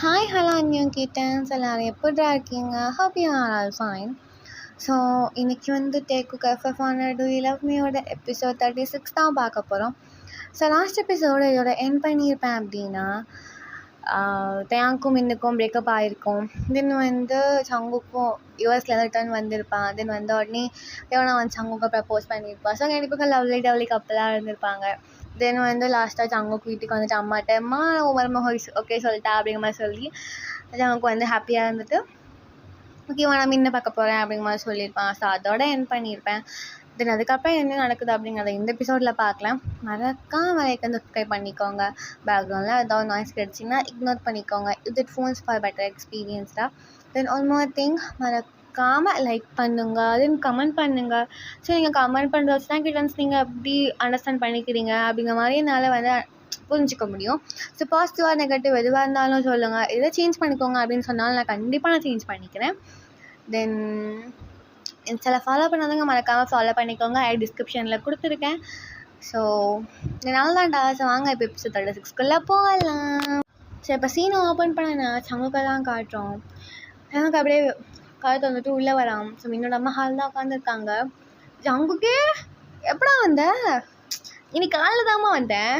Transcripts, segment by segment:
Hi hello அன்னியும் kittens எல்லோரும் எப்படிடா இருக்கீங்க? Hope you are all fine. So இன்றைக்கி வந்து take FF on to you love மீயோட எபிசோட் 36 தான் பார்க்க போகிறோம். ஸோ லாஸ்ட் எபிசோடு இதோட என் பண்ணியிருப்பேன் அப்படின்னா தேங்க்கும் இன்னுக்கும் பிரேக்கப் ஆகிருக்கும். தென் வந்து சங்குக்கும் யூஎஸ்லேருந்து ரிட்டர்ன் வந்திருப்பான். தென் வந்த உடனே எவனா வந்து சங்குக்கு ப்ரப்போஸ் பண்ணியிருப்பான். ஸோ கண்டிப்பாக லவ்லி கப்பலாக இருந்திருப்பாங்க. தென் வந்து லாஸ்ட்டாக சங்குக்கு வீட்டுக்கு வந்துட்டு அம்மாட்டம்மா மருமக ஓகே சொல்லிட்டா அப்படிங்கிற மாதிரி சொல்லி சங்குக்கு வந்து ஹாப்பியாக இருந்துட்டு ஓகேவா நான் முன்ன பார்க்க போகிறேன் அப்படிங்கிற மாதிரி சொல்லியிருப்பான். ஸோ அதோட என் பண்ணியிருப்பேன். தென் அதுக்கப்புறம் என்ன நடக்குது அப்படிங்கிறத இந்த எபிசோடில் பார்க்கலாம். மறக்காம லைக் வந்து சப்ஸ்கிரைப் பண்ணிக்கோங்க. பேக்ரவுண்டில் ஏதாவது நாய்ஸ் கிடச்சிங்கன்னா இக்னோர் பண்ணிக்கோங்க. இட் ஃபோன்ஸ் ஃபார் பெட்டர் எக்ஸ்பீரியன்ஸ்டாக. தென் ஒன் மோர் திங், மறக்காமல் லைக் பண்ணுங்கள், தென் கமெண்ட் பண்ணுங்கள். ஸோ நீங்கள் கமெண்ட் பண்ணுறது வச்சு தான் கிட்டன்ஸ் நீங்கள் எப்படி அண்டர்ஸ்டாண்ட் பண்ணிக்கிறீங்க அப்படிங்கிற மாதிரி என்னால் வந்து புரிஞ்சிக்க முடியும். ஸோ பாசிட்டிவாக நெகட்டிவ் எதுவாக இருந்தாலும் சொல்லுங்கள். எதை சேஞ்ச் பண்ணிக்கோங்க அப்படின்னு சொன்னாலும் நான் கண்டிப்பாக சேஞ்ச் பண்ணிக்கிறேன். தென் இன்ஸ்டாவில் ஃபாலோ பண்ணாதவங்க மறக்காமல் ஃபாலோ பண்ணிக்கோங்க. டிஸ்கிரிப்ஷனில் கொடுத்துருக்கேன். ஸோ இதனால தான்டா. ஸோ வாங்க இப்போ எபிசோட் 36 போகலாம். ஸோ இப்போ சீனை ஓப்பன் பண்ண சங்குக்கை தான் காட்டுறோம். எனக்கு அப்படியே கழுத்து வந்துட்டு உள்ளே வரான். ஸோ என்னோட அம்மா ஹால் தான் உட்காந்துருக்காங்க. சங்குக்கே எப்படா வந்த? இன்னைக்கு காலையில் தாம்மா வந்தேன்.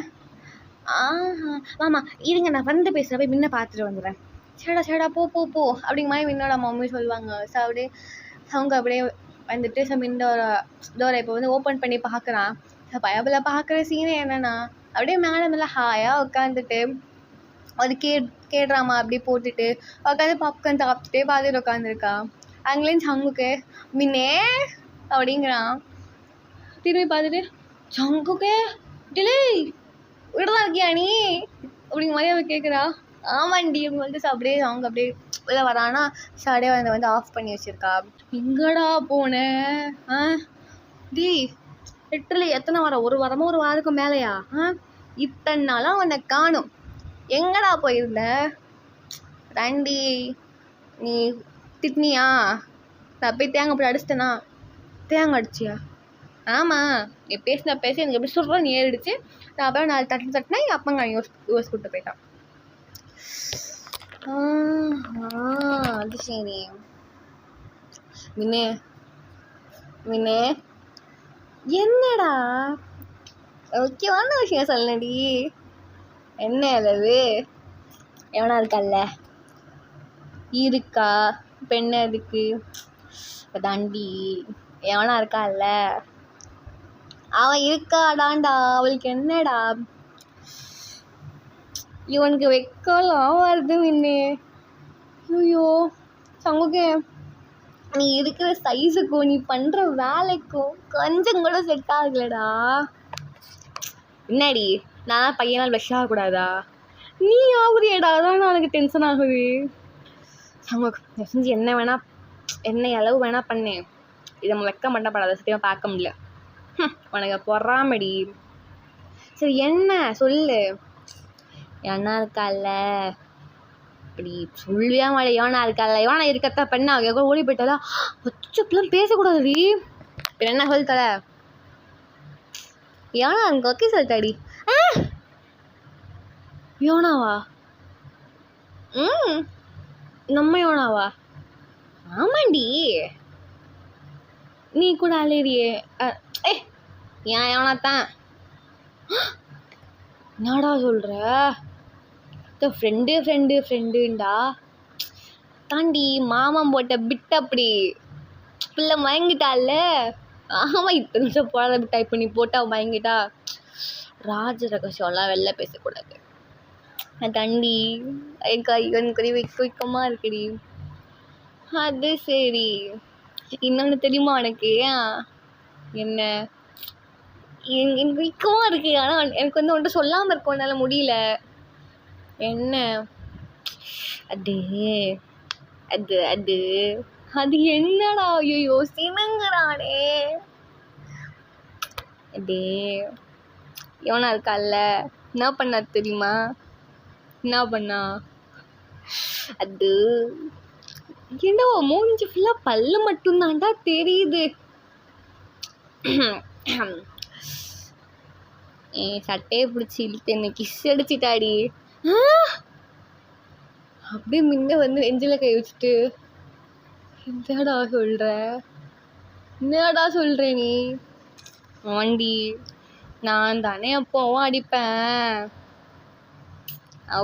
ஆமாம் இருங்க நான் வந்து பேசுகிறப்ப முன்ன பார்த்துட்டு வந்துடுறேன். சேடா போ அப்படிங்கிற மாதிரி என்னோட மம்மி சொல்லுவாங்க. ஸோ அப்படியே அவங்க அப்படியே வந்துட்டு டோரை இப்போ வந்து ஓப்பன் பண்ணி பார்க்குறான். ஸோ பயபில் பார்க்குற சீனே என்னென்னா அப்படியே மேலே ஹாயாக உட்காந்துட்டு அது கேட்ராமா அப்படியே போட்டுட்டு உட்காந்து பாப்கார்ன் சாப்பிட்டுட்டே பார்த்துட்டு உட்காந்துருக்கா. அங்கேயும் சங்குக்கு மின்னே அப்படிங்கிறான். திரும்பி பார்த்துட்டு சங்குக்கே டிலே விடலாம் இருக்கியா நீ அப்படிங்கிற மாதிரி அவன் கேட்குறா. ஆமாண்டி அப்படின்னு வந்து அப்படியே அவங்க அப்படியே உள்ள வரானா. ஸோ அப்படியே வந்து ஆஃப் பண்ணி வச்சுருக்கா. எங்கடா போனேன்? டி லிட்டரலி எத்தனை வாரம்? ஒரு வாரத்துக்கு மேலேயா? இத்தனை நாளாக உன்னை காணும். எங்கடா போயிருந்த? தாண்டி நீ திட்னியா? நான் போய் தேங்காய் போய் அடிச்சிட்டேனா? தேங்காய் அடிச்சியா? ஆமாம் நீ பேசி எனக்கு எப்படி சொல்கிறோம் நீ ஏறிடுச்சு. நான் அப்புறம் 4 தட்டினா எங்கள் அப்பா நான் யோசி கூப்பிட்டு போயிட்டான். அது சரி. மின்னே என்னடா ஓகேவான விஷயம் சொல்லடி. என்ன அளவு எவனா இருக்கால்ல இருக்கா பெண்ணு அதுக்கு தாண்டி எவனா இருக்கால்ல அவன் இருக்காடாண்டா. அவளுக்கு என்னடா இவனுக்கு வெக்கலாம் வருது மின்னே. ஐயோ சங்குக்கே நீ இருக்கிற சைஸுக்கும் நீ பண்ணுற வேலைக்கும் கொஞ்சம் கூட செட் ஆகலடா. என்னடி நான் பையனால் பெஷ் ஆகக்கூடாதா? நீ ஆகுறியடா, அதான் எனக்கு டென்ஷன் ஆகுது. சங்கு செஞ்சு என்ன வேணா என்ன அளவு வேணா பண்ணு. இதை வைக்க மாட்டேப்படாத சத்தியமாக பார்க்க முடியல. உனக்கு பொறாமடி. சரி என்ன சொல்லு. எவனா இருக்கால்ல அப்படி சொல்லியா மாட்டே. எவனா இருக்கால்ல எவனா இருக்கத்தா பெண்ணா எவ்வளோ ஓடி போயிட்டாலா? பச்சப்பெல்லாம் பேசக்கூடாதுடி. என்ன சொல்லித்தர எவனா எனக்கு ஓகே சொல்லிட்டாடி. யோனாவா? நம்ம யோனாவா? ஆமாண்டி நீ கூட அலேரியே. ஏன் எவனாத்தான்? என்னடா சொல்கிற? ஃப்ரெண்டுண்டா தாண்டி மாமன் போட்ட பிட் அப்படி பிள்ளை மயங்கிட்டால. ஆமாம் இத்தனை நிமிஷம் போடாத பிட் டைப் பண்ணி போட்டு அவன் மயங்கிட்டா. ராஜ ரகசியம்லாம் வெளில பேசக்கூடாது தாண்டி. எனக்கு வைக்கமாக இருக்குடி. அது சரி. இன்னொன்று தெரியுமா உனக்கு? என்ன? எனக்கு வைக்கமாக இருக்கு. ஆனால் எனக்கு வந்து ஒன்றும் சொல்லாமல் இருக்கும் என்னால் முடியல. என்ன? அது அது அது அது என்னடா? ஐயோ சினங்கிறானே. அதே எவனா இருக்கால்ல என்ன பண்ணா தெரியுமா? என்ன பண்ணா? அது என்ன மூஞ்சி ஃபுல்லாக பல்லு மட்டும்தான்டா தெரியுது. சட்டையை பிடிச்சி இழுத்து என்ன கிஸ் அடிச்சிட்டாடி. அப்படியே மின்ன வந்து நெஞ்சில் கை வச்சுட்டு, என்னடா சொல்கிற, என்னடா சொல்கிற நீ, வண்டி நான் தானே அப்போவும் அடிப்பேன்,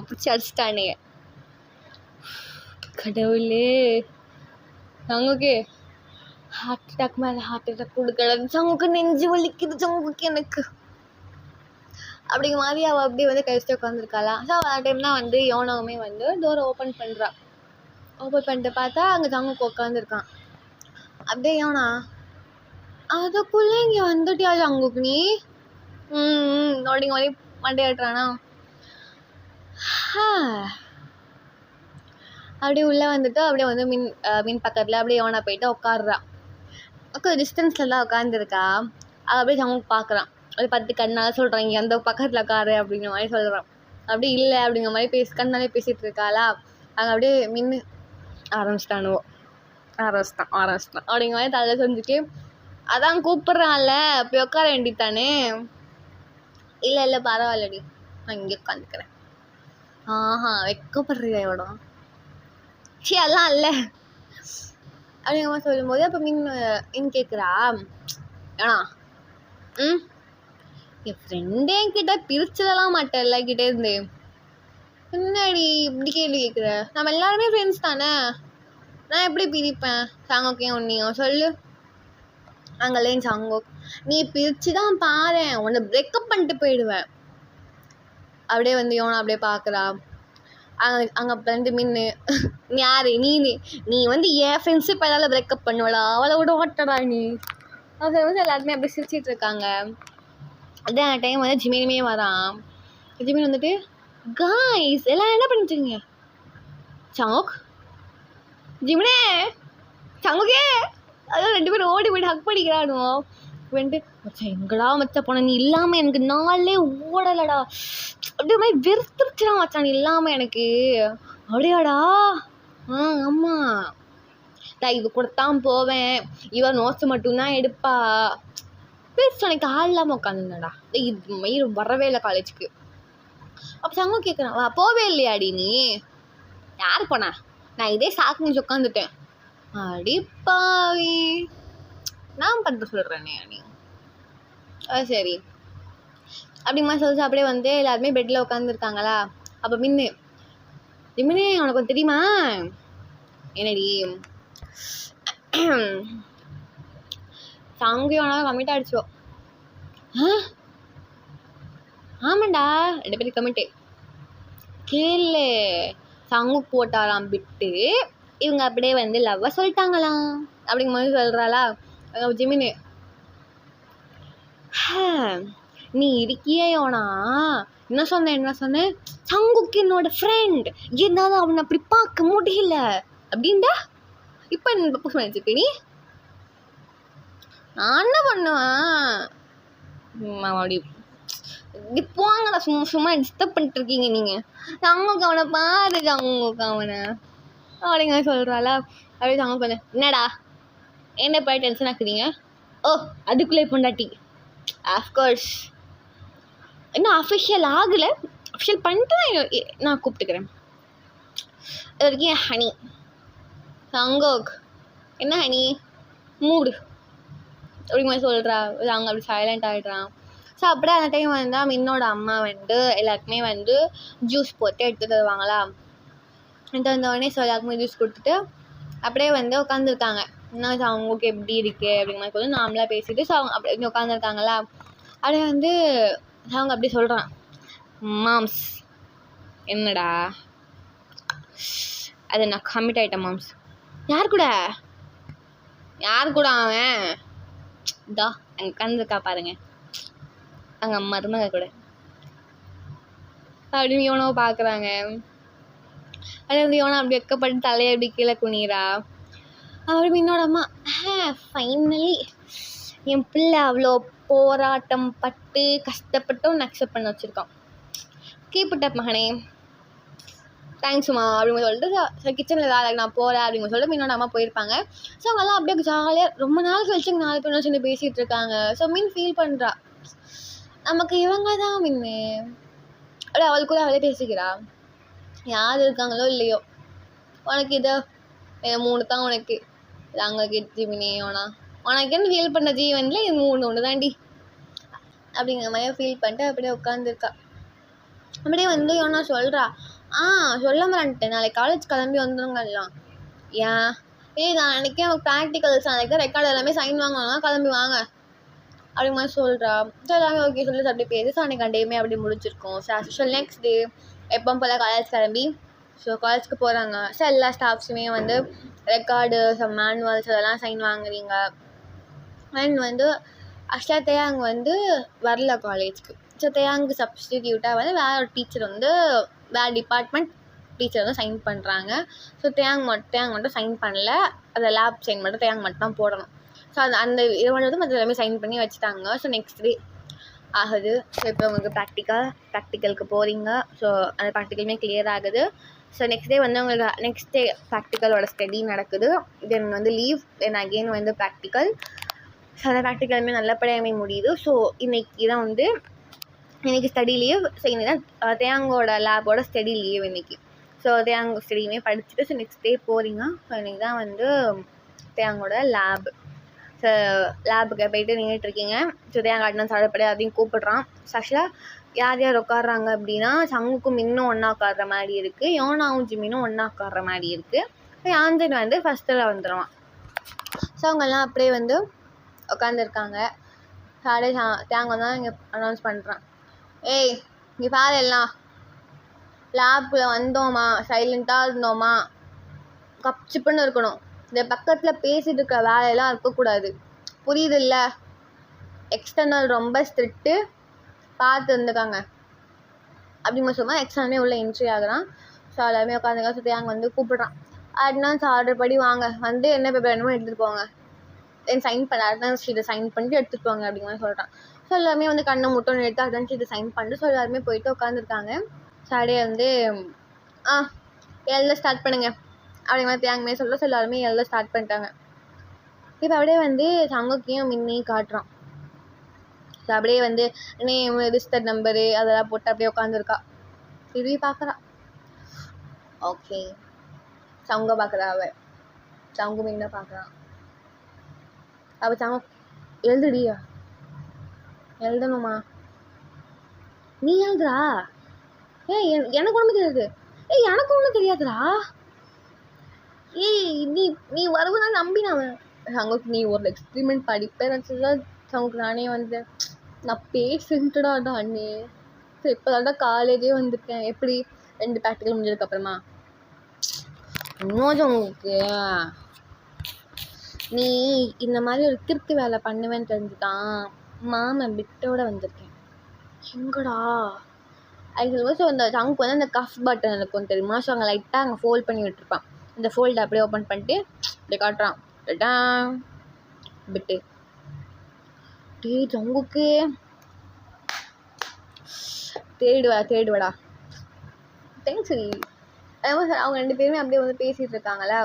பிடிச்சி அடிச்சிட்டானே. கடவுளே, சங்குக்கு ஹார்ட் அட்டாக் மேலே ஹார்ட் அட்டாக் கொடுக்கறது, சங்குக்கு நெஞ்சு வலிக்குது சங்குக்கு எனக்கு அப்படிங்கிற மாதிரி அவள் அப்படியே வந்து கழிச்சுட்டு உட்காந்துருக்காளா. ஸோ அந்த டைம் தான் வந்து யோனாவுமே வந்து டோரை ஓப்பன் பண்ணுறா. ஓப்பன் பண்ணிட்டு பார்த்தா அங்கே சங்குக்கு உட்காந்துருக்கான். அப்படியே யோனா, அதுக்குள்ளே இங்கே வந்துட்டியா சங்குக்கு நீ அப்படிங்கிற மாதிரி மண்டையாட்டுறானா. அப்படியே உள்ளே வந்துட்டு அப்படியே வந்து மின் பக்கத்தில் அப்படியே யோனா போயிட்டு உட்காடுறா. டிஸ்டன்ஸில் தான் உட்காந்துருக்கா. அவள் அப்படியே சங்குக்கு பார்க்குறான். அது 10 கண்ணால் சொல்கிறான், இங்கே அந்த பக்கத்தில் உட்காரு அப்படிங்கிற மாதிரி சொல்கிறான். அப்படி இல்லை அப்படிங்கிற மாதிரி கண்ணாலே பேசிகிட்டு இருக்காளா. அங்கே அப்படியே மின்னு ஆரம்பிச்சிட்டான் அப்படிங்கிற மாதிரி தலை செஞ்சுட்டு, அதான் கூப்பிட்றான்ல போய் உட்கார வேண்டித்தானே. இல்லை பரவாயில்லடி, நான் இங்கே உட்காந்துக்கிறேன். வைக்கப்படுறியா இடம் எல்லாம் இல்லை அப்படிங்கிற மாதிரி சொல்லும்போது அப்போ மின் கேட்குறா, ஏன்னா என் ஃப்ரெண்டே என்கிட்ட பிரிச்சதெல்லாம் மாட்டேன்ல கிட்டே இருந்து, என்னடி இப்படி கேள்வி கேட்குற, நம்ம எல்லாருமே ஃப்ரெண்ட்ஸ் தானே, நான் எப்படி பிரிப்பேன் சாங்கோக்கே ஒன்றையும் சொல்லு. அங்கேயும் சாங்கோ, நீ பிரித்து தான் பாரு, உன்னை பிரேக்கப் பண்ணிட்டு போயிடுவேன். அப்படியே வந்து யோனா அப்படியே பார்க்குறா. அங்கே வந்து மின்னு, யாரு நீ வந்து என் ஃப்ரெண்ட்ஸு இப்போ பிரேக்கப் பண்ணுவடா, அவளை விட ஓட்டடா நீ. அவள் வந்து எல்லாருமே அப்படியே சிரிச்சிட்டு இருக்காங்க. அதே டைம் வந்து ஜிமினுமே வரான். ஜிமின் வந்துட்டு, காய்ஸ் எல்லாம் என்ன பண்ணிட்டுருக்கீங்க, சாங்கோக் ஜிமினே சங்குக்கே, அதான் 2 பேரும் ஓடி போய்ட்டு ஹக் பண்ணிக்கிறானோ. வந்துட்டு மச்சான் எங்கடா மச்சான் போன, நீ இல்லாமல் எனக்கு நாளே ஓடலடா, அப்படியே மாதிரி வெறுத்துருச்சுடா மச்சான் நீ இல்லாமல் எனக்கு. அப்படியாடா, ஆமாம் இது கொடுத்தான் போவேன், இவன் நோட்ஸ் மட்டும்தான் எடுப்பா, பேச எனக்கு ஆள் இல்லாமல் உட்காந்துடா, இது மயிறு வரவே இல்லை காலேஜுக்கு. அப்போ சங்கம் கேட்குறான், வா போவே இல்லையாடி நீ, யார் போனா, நான் இதே சாக்கு முடிச்சு உட்காந்துட்டேன். அடிப்பாவி, நான் பண்ணுற சொல்கிறேனே நீ, சரி அப்படிமா சொல்லிச்சு. அப்படியே வந்து எல்லாருமே பெட்டில் உட்காந்துருக்காங்களா. அப்போ மின்னே உனக்கு கொஞ்சம் தெரியுமா, என்னடி சங்கியோனா கமிட் ஆகிடுச்சோ. ஆமாண்டா 2 பேரும் கமிட்டு கேளு, சங்கு போட்டாராம் விட்டு, இவங்க அப்படியே வந்து லவ்வை சொல்லிட்டாங்களாம் அப்படிங்கிற மாதிரி சொல்கிறாளா. ஜிமினு, நீ இருக்கியே யோனா, என்ன சொன்னேன், சங்குக்கு என்னோட ஃப்ரெண்ட், என்னால் அவனை அப்படி பார்க்க முடியல அப்படின்டா. இப்போ என்ன ப்ரப்போஸ் பண்ணிச்சுக்க நீ, நான் என்ன பண்ணுவேன் அப்படி போங்கடா, சும்மா டிஸ்டர்ப் பண்ணிட்டு இருக்கீங்க நீங்கள், சங்குக்கு அவனை பாரு, சங்குக்கு அவனை அப்படிங்க சொல்கிறாளா. அப்படியே சங்கு பண்ண, என்னடா என்ன போய் டென்ஷன் ஆக்குறீங்க, ஓ அதுக்குள்ளே பொண்டாட்டி, ஆஃப்கோர்ஸ் இன்னும் அஃபிஷியல் ஆகலை, அஃபிஷியல் பண்ணிட்டு நான் கூப்பிட்டுக்கிறேன். இது வரைக்கும் என் ஹனி சங்கோக், என்ன ஹனி மூடு அப்படிங்க மாதிரி சொல்கிறா. அவங்க அப்படி சைலண்ட் ஆகிடுறான். ஸோ அப்படியே அந்த டைம் வந்தால் மின்னோட அம்மா வந்து எல்லாருக்குமே வந்து ஜூஸ் போட்டு எடுத்து தருவாங்களா. எடுத்து வந்தோடனே ஸோ எல்லாருக்குமே ஜூஸ் கொடுத்துட்டு அப்படியே வந்து உட்காந்துருக்காங்க. இன்னும் அவங்களுக்கு எப்படி இருக்குது அப்படிங்கிற மாதிரி சொல்லி நார்மலாக பேசிட்டு ஸோ அவங்க அப்படி உட்காந்துருக்காங்களா. அப்படியே வந்து அவங்க அப்படி சொல்கிறான், மாம்ஸ் என்னடா அது நான் கமிட் ஆகிட்டேன் மாம்ஸ். யார் கூட அவன் இதா அங்கே உட்காந்துருக்கா பாருங்க, அங்கே மருமக கூட அப்படின்னு யோனோ பார்க்குறாங்க. அதே வந்து யோனா அப்படி வெக்கப்பட்டு தலையை அப்படி கீழே குனிறா. அப்படி என்னோட அம்மா, ஃபைனலி என் பிள்ளை அவ்வளோ போராட்டம் பட்டு கஷ்டப்பட்டும் அக்செப்ட் பண்ண வச்சுருக்கான், கீப் இட் அப் மகனே, தேங்க்ஸ்மா அப்படிங்க சொல்லிட்டு கிச்சனில் வேலைக்கு நான் போகிறேன் அப்படிங்க சொல்லிட்டு என்னோட அம்மா போயிருப்பாங்க. ஸோ அவங்கெல்லாம் அப்படியே ஜாலியாக ரொம்ப நாள் கழிச்சு 4 பேரும் சேர்ந்து பேசிகிட்டு இருக்காங்க. ஸோ மீன் ஃபீல் பண்ணுறா, நமக்கு இவங்க தான் மின்னு அப்படி அவளுக்குள்ள அவளே பேசிக்கிறா. யார் இருக்காங்களோ இல்லையோ உனக்கு இதை 3 தான் உனக்கு. அங்கே ஜீவனே உனக்குன்னு ஃபீல் பண்ண ஜீவனில் இது 3 ஒன்று தாண்டி அப்படிங்கிற மாதிரி ஃபீல் பண்ணிட்டு அப்படியே உட்காந்துருக்கா. அப்படியே வந்து இவனா சொல்கிறா, சொல்ல மாட்டேன், நாளைக்கு காலேஜ் கிளம்பி வந்துடுங்கலாம். ஏன்? நான் அன்றைக்கி அவனுக்கு ப்ராக்டிகல்ஸ் நாளைக்கு தான் ரெக்கார்டு எல்லாமே சைன் வாங்கலாம், கிளம்பி வாங்க அப்படிங்க மாதிரி சொல்கிறா. ஸோ எல்லாமே ஓகே சொல்லி அப்படி பேசி ஸோ அன்றைக்கி டேமே அப்படி முடிச்சிருக்கோம். ஸோ ஆக்சுவல் நெக்ஸ்ட் டே எப்போ போல் காலேஜ் கிளம்பி ஸோ காலேஜ்க்கு போகிறாங்க. ஸோ எல்லா ஸ்டாஃப்ஸுமே வந்து ரெக்கார்டு மேனுவல்ஸ் அதெல்லாம் சைன் வாங்குறீங்க. அண்ட் வந்து ஆக்சுவலாக தேயாங் வந்து வரல காலேஜ்க்கு. ஸோ தேயாங்கு சப்ஸ்டிடியூட்டாக வந்து வேறு ஒரு டீச்சர் வந்து வேறு டிபார்ட்மெண்ட் டீச்சர் வந்து சைன் பண்ணுறாங்க. ஸோ தேயாங் மட்டும் சைன் பண்ணல, அந்த லேப் சைன் மட்டும் தேயாங் மட்டும் தான் போடணும். ஸோ அந்த இது வந்து மற்ற எல்லாமே சைன் பண்ணி வச்சுட்டாங்க. ஸோ நெக்ஸ்ட் டே ஆகுது. ஸோ இப்போ உங்களுக்கு ப்ராக்டிக்கலுக்கு போகிறீங்க. ஸோ அந்த ப்ராக்டிக்கலுமே கிளியர் ஆகுது. ஸோ நெக்ஸ்ட் டே வந்து உங்களுக்கு நெக்ஸ்ட் டே ப்ராக்டிக்கலோட ஸ்டடி நடக்குது. தென் வந்து லீவ், தென் அகெயின் வந்து ப்ராக்டிக்கல். ஸோ அந்த ப்ராக்டிக்கலுமே நல்லபடியாகவே முடியுது. ஸோ இன்றைக்கி தான் வந்து இன்றைக்கி ஸ்டடி லீவ். ஸோ இன்றைக்கி தான் தேயாங்கோட லேபோட ஸ்டடி லீவ் இன்றைக்கி. ஸோ தேயாங்க ஸ்டடியுமே படிச்சுட்டு ஸோ நெக்ஸ்ட் டே போகிறீங்க. ஸோ இன்றைக்கி தான் வந்து தேயாங்கோட லேப். ஸோ லேபுக்கு போய்ட்டு நின்றுட்டுருக்கீங்க. ஸோ தேயாங்க அட்னன்ஸ் ஆடப்படி அதையும் கூப்பிட்றான். ஆக்சுவலாக யார் யார் உட்காடுறாங்க அப்படின்னா சங்குக்கும் இன்னும் ஒன்றா உட்கார்ற மாதிரி இருக்குது, யோனாவும் ஜிமினும் ஒன்றா உட்கார்ற மாதிரி இருக்குது. யாந்தின் வந்து ஃபஸ்ட்டில் வந்துடுவான். ஸோ அவங்கெல்லாம் அப்படியே வந்து உட்காந்துருக்காங்க. அப்படியே தேங்க தான் இங்கே அனௌன்ஸ் பண்ணுறான். ஏய் இங்கே பாரு, எல்லாம் லேப்பில் வந்தோமா சைலண்ட்டாக இருந்தோமா கப்சிப்புன்னு இருக்கணும். இந்த பக்கத்தில் பேசிகிட்டு இருக்கிற வேலையெல்லாம் இருக்கக்கூடாது, புரியுது இல்லை? எக்ஸ்டர்னல் ரொம்ப ஸ்ட்ரிக்ட்டு, பார்த்து இருந்துக்காங்க அப்படிங்க சொன்னால் எக்ஸ்டர்னலே உள்ள என்ட்ரி ஆகுறான். ஸோ எல்லாருமே உட்காந்துங்க. ஸோ தேங்க வந்து கூப்பிட்றான். அட்னன்ஸ் ஆர்டர் படி வாங்க, வந்து என்ன பேப்பர் வேணுமோ எடுத்துகிட்டு போங்க, தென் சைன் பண்ண அட்னன்ஸ் ஷீட்டை சைன் பண்ணிட்டு எடுத்துகிட்டு போங்க அப்படிங்கிற மாதிரி சொல்கிறான். ஸோ எல்லாருமே வந்து கண்ணை முட்டோன்னு எடுத்து அட்னன்ஸ் ஷீட்டை சைன் பண்ணிட்டு ஸோ எல்லாருமே போயிட்டு உட்காந்துருக்காங்க. ஸோ அப்படியே வந்து எழுத ஸ்டார்ட் பண்ணுங்க அப்படிங்கிற மாதிரி தேங்கமே சொல்ல. ஸோ எல்லாருமே எழுத ஸ்டார்ட் பண்ணிட்டாங்க. இப்போ அப்படியே வந்து சங்குக்கையும் மின்னையும் காட்டுறான். ஸோ அப்படியே வந்து நேம், ரிஜிஸ்டர் நம்பரு அதெல்லாம் போட்டு அப்படியே உட்காந்துருக்கா. திரும்பி பார்க்குறா. ஓகே, சங்க பார்க்குறா. சங்கு மீனை பார்க்குறான். அப்போ சங்க எழுதுடியா, எழுதணுமா? நீ எழுதுறா? எனக்கு ஒன்றும் தெரியாது. எனக்கு ஒன்றும் தெரியாதுடா. நீ வருவதா நம்பி நான் சங்குக்கு நீ ஒரு எக்ஸ்பிரிமெண்ட் படிப்பேன் நினச்சதான் சங்குக்கு நானே வந்தேன். நான் பேசிட்டுடா அண்ணே. ஸோ இப்போ தான் காலேஜே வந்திருக்கேன். எப்படி 2 ப்ராக்டிக்கல் முடிஞ்சதுக்கப்புறமா இன்னும் உங்களுக்கு நீ இந்த மாதிரி ஒரு கிறுக்கு வேலை பண்ணுவேன்னு தெரிஞ்சுதான் மாமன் பிட்டோட வந்திருக்கேன். எங்கடா அது சொல்லுவோம். ஸோ அந்த சங்குக்கு வந்து அந்த கஃப் பட்டன் இருக்கும் தெரியுமா? ஸோ அங்கே லைட்டாக அங்கே ஃபோல்ட் பண்ணி விட்டுருப்பான். அந்த ஃபோல்டை அப்படியே ஓப்பன் பண்ணிட்டு அப்படியே காட்டுறான். பிட்டு டே சங்குக்கு தேடுவாடா தேங்க்ஸ் சரி. அதே சார் அவங்க 2 பேருமே அப்படியே வந்து பேசிகிட்டு இருக்காங்களா.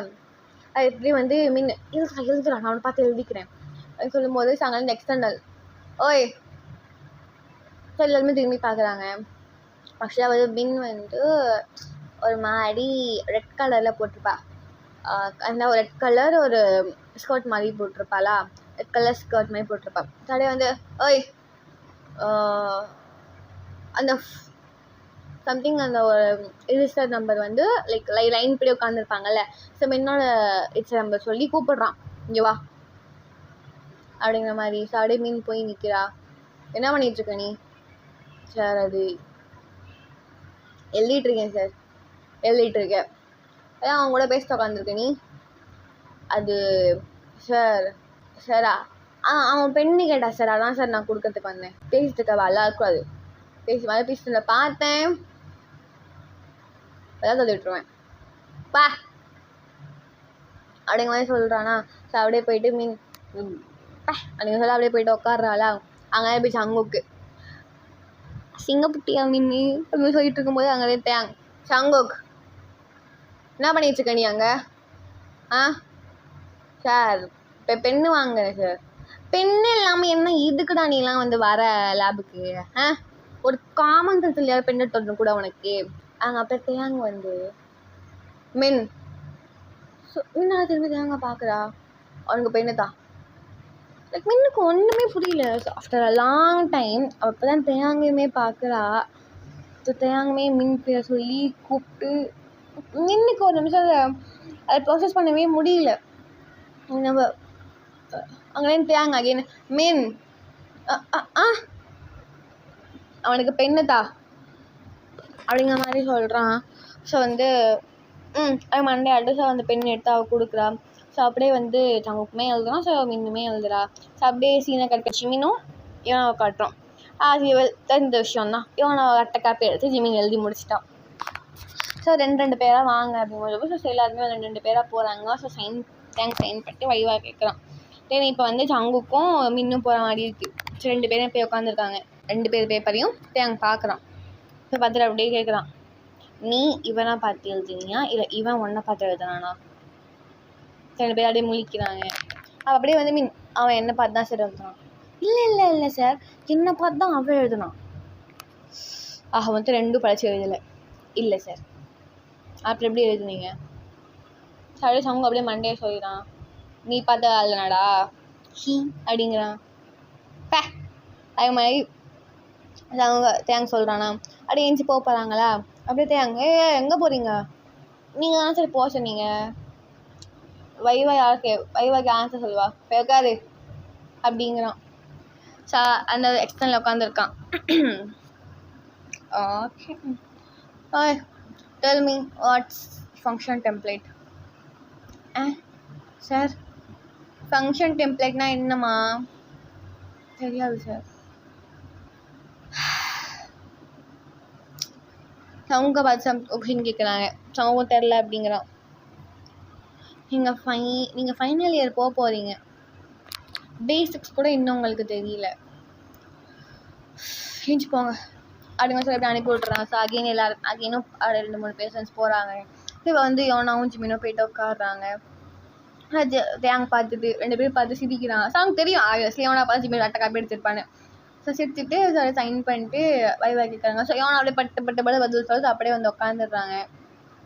அது எப்படி வந்து எழுதுறா நான் அவனை பார்த்து எழுதிக்கிறேன் அப்படின்னு சொல்லும்போது சாங்க எக்ஸ்டர்னல் ஓய் ஸோ எல்லாருமே திரும்பி பார்க்குறாங்க. ஆக்சுவலாக வந்து பின் வந்து ஒரு மாதிரி ரெட் கலரில் போட்டிருப்பா. அந்த ஒரு ரெட் கலர் ஒரு ஸ்கர்ட் மாதிரி போட்டிருப்பாளா, ரெட் கலர் ஸ்கர்ட் மாதிரி போட்டிருப்பா. அப்படியே வந்து ஓய் அந்த சம்திங் அந்த ஒரு ரிஜிஸ்டர் நம்பர் வந்து லைன் படி உட்காந்துருப்பாங்கல்ல. ஸோ என்னோட ரிஜிஸ்டர் நம்பர் சொல்லி கூப்பிடுறான், இங்கே வா அப்படிங்கிற மாதிரி. ஸோ அப்படியே மீன் போய் நிற்கிறா. என்ன பண்ணிகிட்ருக்க நீ? சார் அது எழுதிட்டுருக்கேன் சார். எழுதிட்டுருக்கேன். அதான் அவங்க கூட பேசிட்டு உட்காந்துருக்க நீ? அது சாரா அவன் பெண்ணு கேட்டா சார், அதான் சார் நான் கொடுக்கறதுக்கு வந்தேன். பேசிட்டு இருக்கவா எல்லாருக்கும் அது பேசிட்டு பார்த்தேன் அதான் சொல்லி விட்டுருவேன் பா அப்படிங்கிற மாதிரி சொல்கிறானா. ஸோ அப்படியே போயிட்டு மீன் அப்படிங்க சொல்ல அப்படியே போயிட்டு உட்காடுறாளா. அங்கே போய் சங்குக்கு சிங்கப்புட்டியா மீன் அப்படின்னு சொல்லிட்டு இருக்கும்போது அங்கே தேங்க சங்குக் என்ன பண்ணிகிட்ருக்க நீ அங்கே? சார் இப்போ பெண்ணு வாங்குறேன் சார். பெண்ணு இல்லாமல் என்ன இதுக்குடா நீலாம் வந்து வர லேபுக்கு? ஒரு காமன் சென்ஸ் இல்லையா பெண்ணு எடுத்து கூட உனக்கு? அங்கே அப்புறம் தேங்க வந்து மின் ஸோ என்ன திரும்பி தேங்காய் பார்க்குறா, அவனுக்கு பெண்ணுதா. லைக் மின்னுக்கு ஒன்றுமே புரியல. So after a long time அவள் இப்போ தான் தேங்கையுமே பார்க்குறா. ஸோ தேங்கையுமே மின் பேரை சொல்லி கூப்பிட்டு மின்னுக்கு ஒரு நிமிஷம் அதை ப்ராசஸ் பண்ணவே முடியல. நம்ம அங்கேருந்து தேங்காய் அகேன் மின் அவனுக்கு பெண்ணுதா அப்படிங்கிற மாதிரி சொல்கிறான். ஸோ வந்து அது மண்டே ஆட்டு. ஸோ அந்த பெண் எடுத்து அவள் கொடுக்குறா. ஸோ அப்படியே வந்து சங்குக்குமே எழுதுறான். ஸோ மின்னுமே எழுதுறா. ஸோ அப்படியே சீனை கட்ட ஜிமினும் இவனை காட்டுறோம். இவள் தெரிஞ்ச விஷயம்தான். இவனை கட்ட காப்பி எடுத்து ஜிமின் எழுதி முடிச்சிட்டான். ஸோ ரெண்டு பேராக வாங்க அப்படிங்கும்போது ஸோ எல்லாருமே 2 பேராக போகிறாங்க. ஸோ சைன் பண்ணிட்டு வழிவாக கேட்குறான். தென் இப்போ வந்து சங்குக்கும் மின்னும் போகிற மாதிரி இருக்குது. ஸோ 2 பேரும் போய் உட்காந்துருக்காங்க. 2 பேர் பேப்பரையும் தேங்க பார்க்குறான். ஸோ பார்த்துட்டு அப்படியே கேட்குறான், நீ இவனா பார்த்து எழுதுனியா இல்லை இவன் ஒன்றை பார்த்து எழுதுனானா? 2 பேர் அப்படியே முழிக்கிறாங்க. அப்படியே வந்து அவன் என்ன பார்த்து தான் சார் எழுதுனான். இல்லை சார், என்னை பார்த்து தான் அவன் எழுதுனான். வந்து 2 படித்து எழுதலை. இல்லை சார், அப்புறம் எப்படி எழுதுனீங்க? அப்படியே சங்கு அப்படியே மண்டையை சொல்லிடுறான், நீ பார்த்து எழுதுனாடா அப்படிங்கிறான். அது மாதிரி அவங்க தேங்க சொல்கிறானா. அப்படியே ஏஞ்சி போகிறாங்களா. அப்படியே தேங்க எங்கே போகிறீங்க? நீங்கள் தான் சரி போக சொன்னீங்க. வைவாக்கு ஆன்சர் சொல்லுவா, பேக்காது அப்படிங்கிறான். ஸோ அந்த எக்ஸ்டர்னில் உட்காந்துருக்கான். Okay, tell me what's function template. Sir, function டெம்ப்ளேட்னா என்னம்மா? தெரியாது சார். சமூக பார்த்து கொஷின் கேட்குறாங்க. சமூகம் தெரில அப்படிங்கிறான். நீங்கள் ஃபைனல் இயர் போக போகிறீங்க. பேசிக்ஸ் கூட இன்னும் உங்களுக்கு தெரியல. ஏஞ்சி போங்க அப்படிங்க சொல்லி அப்படி அனுப்பி விட்றாங்க. ஸோ அகெயினும் 2-3 பேர்சன்ஸ் போகிறாங்க. இப்போ வந்து யோனாவும் ஜிமினும் போய்ட்டு உட்காடுறாங்க. தேங்க பார்த்துட்டு 2 பேரும் பார்த்து சிரிக்கிறாங்க. சாங் தெரியும் ஆப்வியஸ்லி யோனா பார்த்து ஜிமின் அட்டை காப்பி எடுத்துருப்பானு. ஸோ சிரிச்சுட்டு சைன் பண்ணிட்டு வைவா கேட்குறாங்க. ஸோ யோனா அப்படியே பட்டு பதில் சொல்லிட்டு அப்படியே வந்து உட்காந்துடுறாங்க.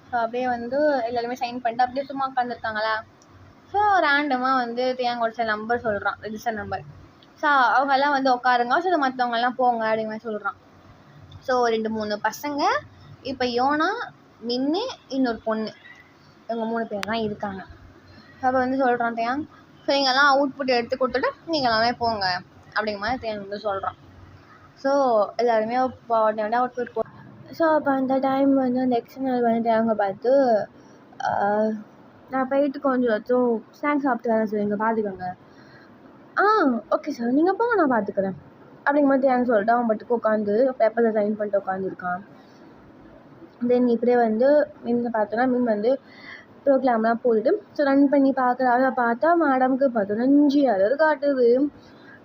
ஸோ அப்படியே வந்து எல்லாருமே சைன் பண்ணிட்டு அப்படியே சும்மா உட்காந்துருக்காங்களா. ஸோ ரேண்டமாக வந்து தேங்கோட சில நம்பர் சொல்கிறான், ரெஜிஸ்டர் நம்பர். ஸோ அவங்கெல்லாம் வந்து உட்காருங்க. ஸோ மற்றவங்கெல்லாம் போங்க அப்படிங்கிற மாதிரி சொல்கிறான். ஸோ 2-3 பசங்க, இப்போ யோனா, மின்னு, இன்னொரு பொண்ணு, இவங்க 3 பேர் தான் இருக்காங்க. அப்போ வந்து சொல்கிறான் தேங், ஸோ நீங்கள்லாம் அவுட்புட் எடுத்து கொடுத்துட்டு நீங்கள் எல்லாமே போங்க அப்படிங்கிற மாதிரி தேங் வந்து சொல்கிறான். ஸோ எல்லாருமே அவுட்புட் ஸோ அப்போ அந்த டைம் வந்து அந்த எக்ஸ்டர்னல் வந்து தேங்க பார்த்து, நான் போயிட்டு கொஞ்சம் ஸ்நாக்ஸ் சாப்பிட்டு வரேன் சார், இங்கே பார்த்துக்கோங்க. ஓகே சார், நீங்கள் போங்க, நான் பார்த்துக்குறேன் அப்படிங்கிற மாதிரி தேங்க சொல்லிட்டு அவன் பட்டுக்கு உட்காந்து பேப்பரில் சைன் பண்ணிட்டு உட்காந்துருக்கான். தென் இப்படியே வந்து மீன் பார்த்தோன்னா மீன் வந்து ப்ரோக்ராம்லாம் போட்டுட்டு ஸோ ரன் பண்ணி பார்க்குறாங்க. பார்த்தா மேடமுக்கு 15 எரர் காட்டுது.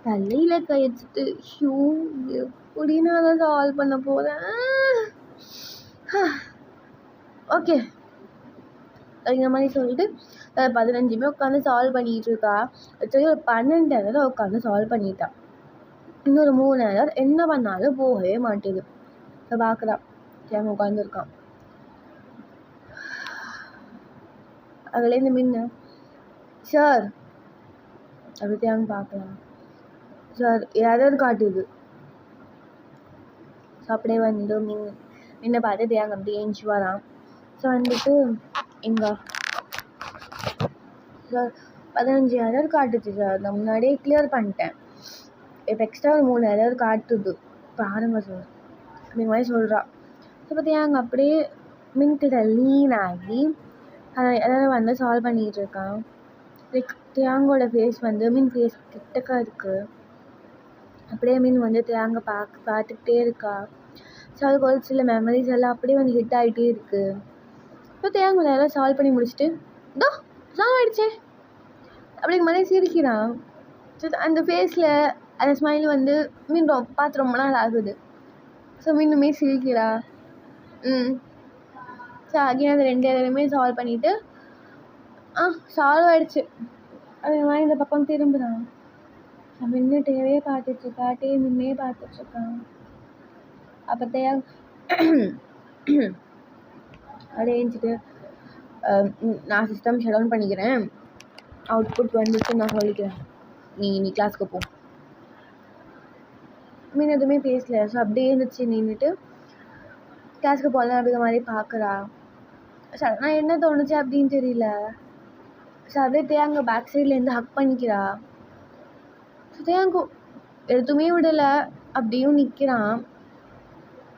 தலையில் கை வச்சுட்டு எப்படி நான் அதை சால்வ் பண்ண போகிறேன். ஓகே அப்படிங்கிற மாதிரி சொல்லிட்டு 15 உட்காந்து சால்வ் பண்ணிகிட்டு இருக்கா. சரி, ஒரு 12 எரர் உட்காந்து சால்வ் பண்ணிட்டான். இன்னொரு 3 எரர் என்ன பண்ணாலும் போகவே மாட்டேது. இப்போ பார்க்குறான், தேங்க உட்காந்துருக்கான். அதுலேருந்து மின்ன, சார் அப்படி தேங்க பார்க்கலாம். சார் எரர் காட்டுது. ஸோ அப்படியே வந்து மின்ன பார்த்து தேங்க அப்படி ஏஞ்சி வரான். ஸோ வந்துட்டு இங்கே சார் 15 எரர் காட்டுச்சு சார், நான் முன்னாடியே கிளியர் பண்ணிட்டேன். இப்போ எக்ஸ்ட்ரா ஒரு 3 எரர் காட்டுது, பாருங்க சார் அப்படிங்கிற மாதிரி சொல்கிறா. ஸோ பார்த்தியாங்க அப்படியே மின்கிட்ட லீன் ஆகி அதை வந்து சால்வ் பண்ணிகிட்டு இருக்கான். லைக் தேங்கோட ஃபேஸ் வந்து மீன் ஃபேஸ் கிட்டக்கா இருக்குது. அப்படியே மீன் வந்து தேங்க பார்த்துக்கிட்டே இருக்கா. ஸோ அதுக்கு ஒரு சில மெமரிஸ் எல்லாம் அப்படியே வந்து ஹிட் ஆகிட்டே இருக்குது. இப்போ தேங்க எல்லாம் சால்வ் பண்ணி முடிச்சுட்டு சால்வ் ஆகிடுச்சே அப்படிங்கிற மாதிரி சிரிக்கிறான். ஸோ அந்த ஃபேஸில் அந்த ஸ்மைல் வந்து மீன் பார்த்து ரொம்ப நாள் ஆகுது. ஸோ மீனுமே சிரிக்கிறா. ஸோ அகேன் அந்த 2 எரருமே சால்வ் பண்ணிவிட்டு சால்வ் ஆகிடுச்சு அப்படிங்கிற மாதிரி இந்த பக்கம் திரும்புகிறான். மின்னுட்டேவே பார்த்துட்ருக்கா, மின்னே பார்த்துட்ருக்கான். அப்போ தேங்க அப்படியே ஏஞ்சிட்டு நான் சிஸ்டம் ஷட் டவுன் பண்ணிக்கிறேன், அவுட்புட் வந்துட்டு நான் சொல்லிக்கிறேன், நீ கிளாஸ்க்கு போ. மீன் எதுவுமே பேசல. ஸோ அப்படியே இருந்துச்சு நின்றுட்டு கிளாஸ்க்கு போகலாம் அப்படிங்கிற மாதிரி பார்க்குறா. நான் என்ன தோணுச்சு அப்படின்னு தெரியல. ஸோ அப்படியே தேங்க பேக் சைட்லேருந்து ஹக் பண்ணிக்கிறா. ஸோ தேங்கு எதுவுமே விடலை, அப்படியும் நிற்கிறான்.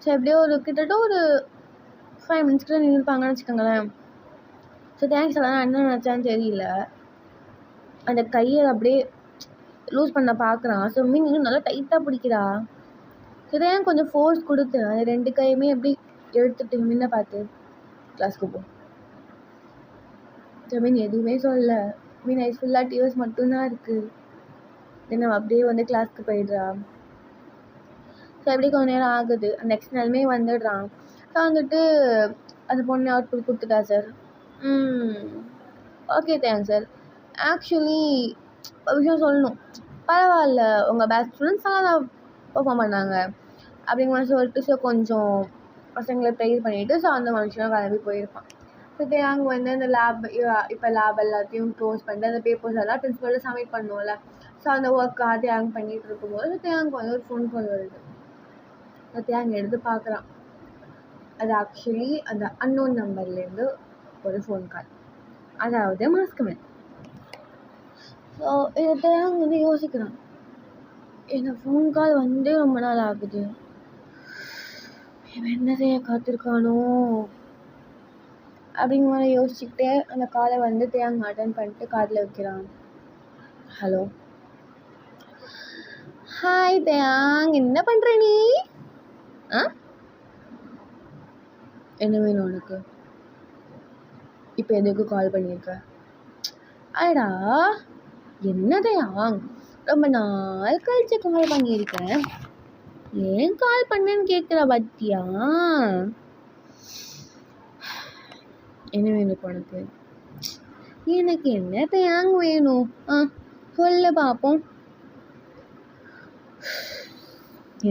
ஸோ எப்படியோ கிட்டத்தட்ட ஒரு 5 minutes நின்றுப்பாங்கன்னு வச்சுக்கோங்களேன். ஸோ தேங்க்ஸ் எல்லாம் என்ன நினச்சான்னு தெரியல, அந்த கையை அப்படியே லூஸ் பண்ண பார்க்குறான். ஸோ மீன் இன்னும் நல்லா டைட்டாக பிடிக்கிறா. ஸோ தேங்க் கொஞ்சம் ஃபோர்ஸ் கொடுத்து அந்த 2 கையுமே எப்படி எடுத்துட்டு மீனை பார்த்து கிளாஸ்க்கு போ. ஸோ மீன் எதுவுமே சொல்லலை. மீன் ஐஸ் ஃபுல்லாக டியூஸ் மட்டும்தான் இருக்குது. தென் அவள் அப்படியே கிளாஸ்க்கு போயிடுறா. ஸோ எப்படி கொஞ்ச நேரம் ஆகுது. நெக்ஸ்ட் நாளுமே வந்துடுறான். ஸோ அந்த பொண்ணு அவுட்புட் கொடுத்துட்டா. Sir okay thanks sir. Actually ஒரு விஷயம் சொல்லணும், பரவாயில்ல உங்கள் பேட்ச் ஸ்டூடெண்ட்ஸ் நல்லா தான் பெர்ஃபார்ம் பண்ணாங்க அப்படிங்கிற மாதிரி சொல்லிட்டு ஸோ கொஞ்சம் பசங்களை ப்ரைஸ் பண்ணிவிட்டு ஸோ அந்த மனுஷனும் கிளம்பி போயிருப்பான். ஸோ அங்கே அந்த லேப் இப்போ லேப் எல்லாத்தையும் க்ளோஸ் பண்ணிட்டு அந்த பேப்பர்ஸ் எல்லாம் பிரின்சிபலில் சப்மிட் பண்ணுவோம்ல. ஸோ அந்த ஒர்க் தேங்க் பண்ணிகிட்டு இருக்கும்போது தேங்க் ஒரு ஃபோன் கால் வருது. தேங்க் எடுத்து பார்க்குறான். அது ஆக்சுவலி அந்த அன்னோன் நம்பர்லேருந்து ஒரு ஃபோன் கால், அதாவது மாஸ்க் மேன். ஸோ இதை தேங்க் யோசிக்கிறான், என்ன ஃபோன் கால் ரொம்ப நாள் ஆகுது, இவன் என்ன செய்ய காத்திருக்கானோ அப்படிங்கிற மாதிரி யோசிச்சுக்கிட்டே அந்த காலை தேங்க் அட்டன் பண்ணிட்டு காதில் வைக்கிறான். ஹலோ, ஹாய் தேங், என்ன பண்ணுற நீ? என்ன வேணும் உனக்கு? இப்போ எதுக்கு கால் பண்ணியிருக்க? அடா என்னதையாங், ரொம்ப நாள் கழிச்சு கால் பண்ணியிருக்கேன், ஏன் கால் பண்ணேன்னு கேட்குற பத்தியா? என்ன வேணும் இப்போ உனக்கு? எனக்கு என்ன தேங் வேணும்? சொல்ல பார்ப்போம்.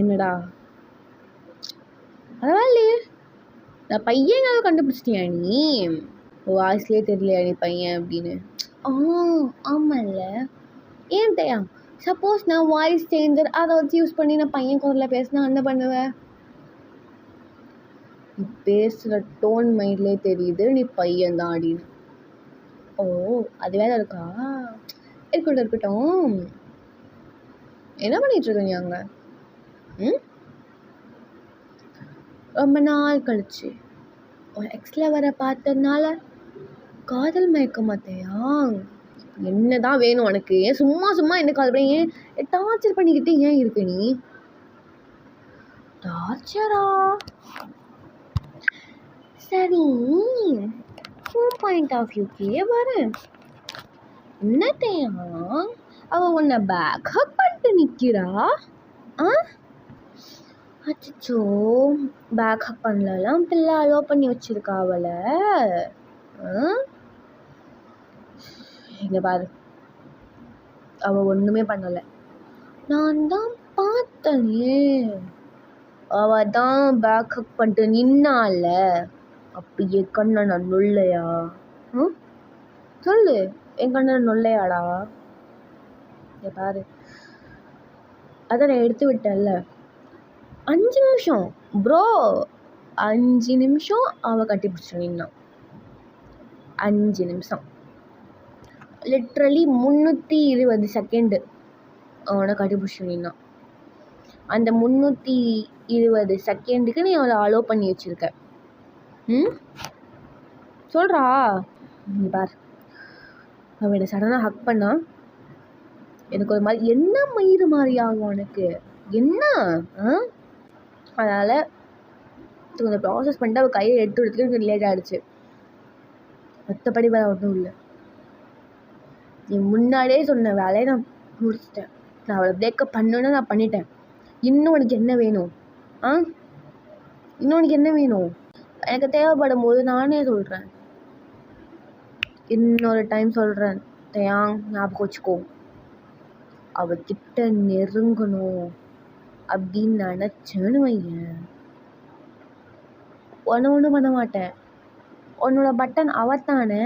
என்னடா? பரவாயில்லையே, நான் பையன் கண்டுபிடிச்சிட்டியா நீ? வாய்ஸ்லேயே தெரியலையா நீ பையன் அப்படின்னு? ஆமாம்ல. ஏன் தயா, சப்போஸ் நான் வாய்ஸ் சேஞ்சர் அதை வச்சு யூஸ் பண்ணி நான் பையன் குரலில் பேசினா என்ன பண்ணுவேன்? நீ பேசுகிற டோன் மைண்ட்லேயே தெரியுது நீ பையன் தான் அப்படின்னு. ஓ அது வேலை இருக்கா? இருக்கட்டும். என்ன பண்ணிகிட்ருக்க நீ அங்கே? ரொம்ப நாள் கழிச்சு ஒரு எக்ஸில் வர பார்த்ததுனால காதல் மயக்க மாத்தையா? என்ன தான் வேணும் உனக்கு? ஏன் சும்மா என்ன கால் பண்ணி ஏன் டார்ச்சர் பண்ணிக்கிட்டு ஏன் இருக்க நீ? டார்ச்சரா? சரி, பாயிண்ட் ஆஃப் வியூக்கே வரேன். என்னத்தையா அவ உன்னை பேக் ஹக் பண்ணிட்டு நிற்கிறா? அச்சோ, பேக் ஹக் பண்ணலாம் பிள்ளை அலோ பண்ணி வச்சிருக்கா அவளை. இங்க பாரு, அவ ஒண்ணுமே பண்ணலை, நான் தான் பார்த்தனே. அவ தான் பேக் ஹக் பண்ணிட்டு நின்னால, அப்படியே கண்ணை நான் நொல்லையா? சொல்லு, என் கண்ணை நொல்லையாடா? இங்க பாரு, அதான் நான் எடுத்து விட்டேன்ல 5 நிமிஷம் ப்ரோ, 5 நிமிஷம் அவ கட்டி பிடிச்சி நின்னான். 5 நிமிஷம், லிட்ரலி 320 செகண்டு அவனை கட்டி பிடிச்சி நின்னான். அந்த 320 செகண்டுக்கு நீ அவளை அலோ பண்ணி வச்சிருக்க. சொல்றா? நீ பார், அவனை சடனாக ஹக் பண்ணா எனக்கு ஒரு மாதிரி என்ன மயிறு மாதிரி ஆகும் உனக்கு என்ன? அதனால் கொஞ்சம் ப்ராசஸ் பண்ணிட்டு அவள் கையை எடுத்துக்கிறதுக்கு லேட் ஆகிடுச்சு. மற்றபடி வேறு ஒன்றும் இல்லை. நீ முன்னாடியே சொன்ன வேலையை நான் முடிச்சிட்டேன். நான் அவளை பிரேக்கப் பண்ணணுன்னு நான் பண்ணிட்டேன். இன்னும் உனக்கு என்ன வேணும்? இன்னும் உனக்கு என்ன வேணும்? எனக்கு தேவைப்படும் போது நானே சொல்கிறேன். இன்னொரு டைம் சொல்கிறேன், தேயாங் ஞாபகம் வச்சுக்கோ, அவகிட்ட நெருங்கணும் அப்படின்னு நினச்சேன்னு வையன், ஒன்றும் பண்ண மாட்டேன். உன்னோட பட்டன் அவத்தானே,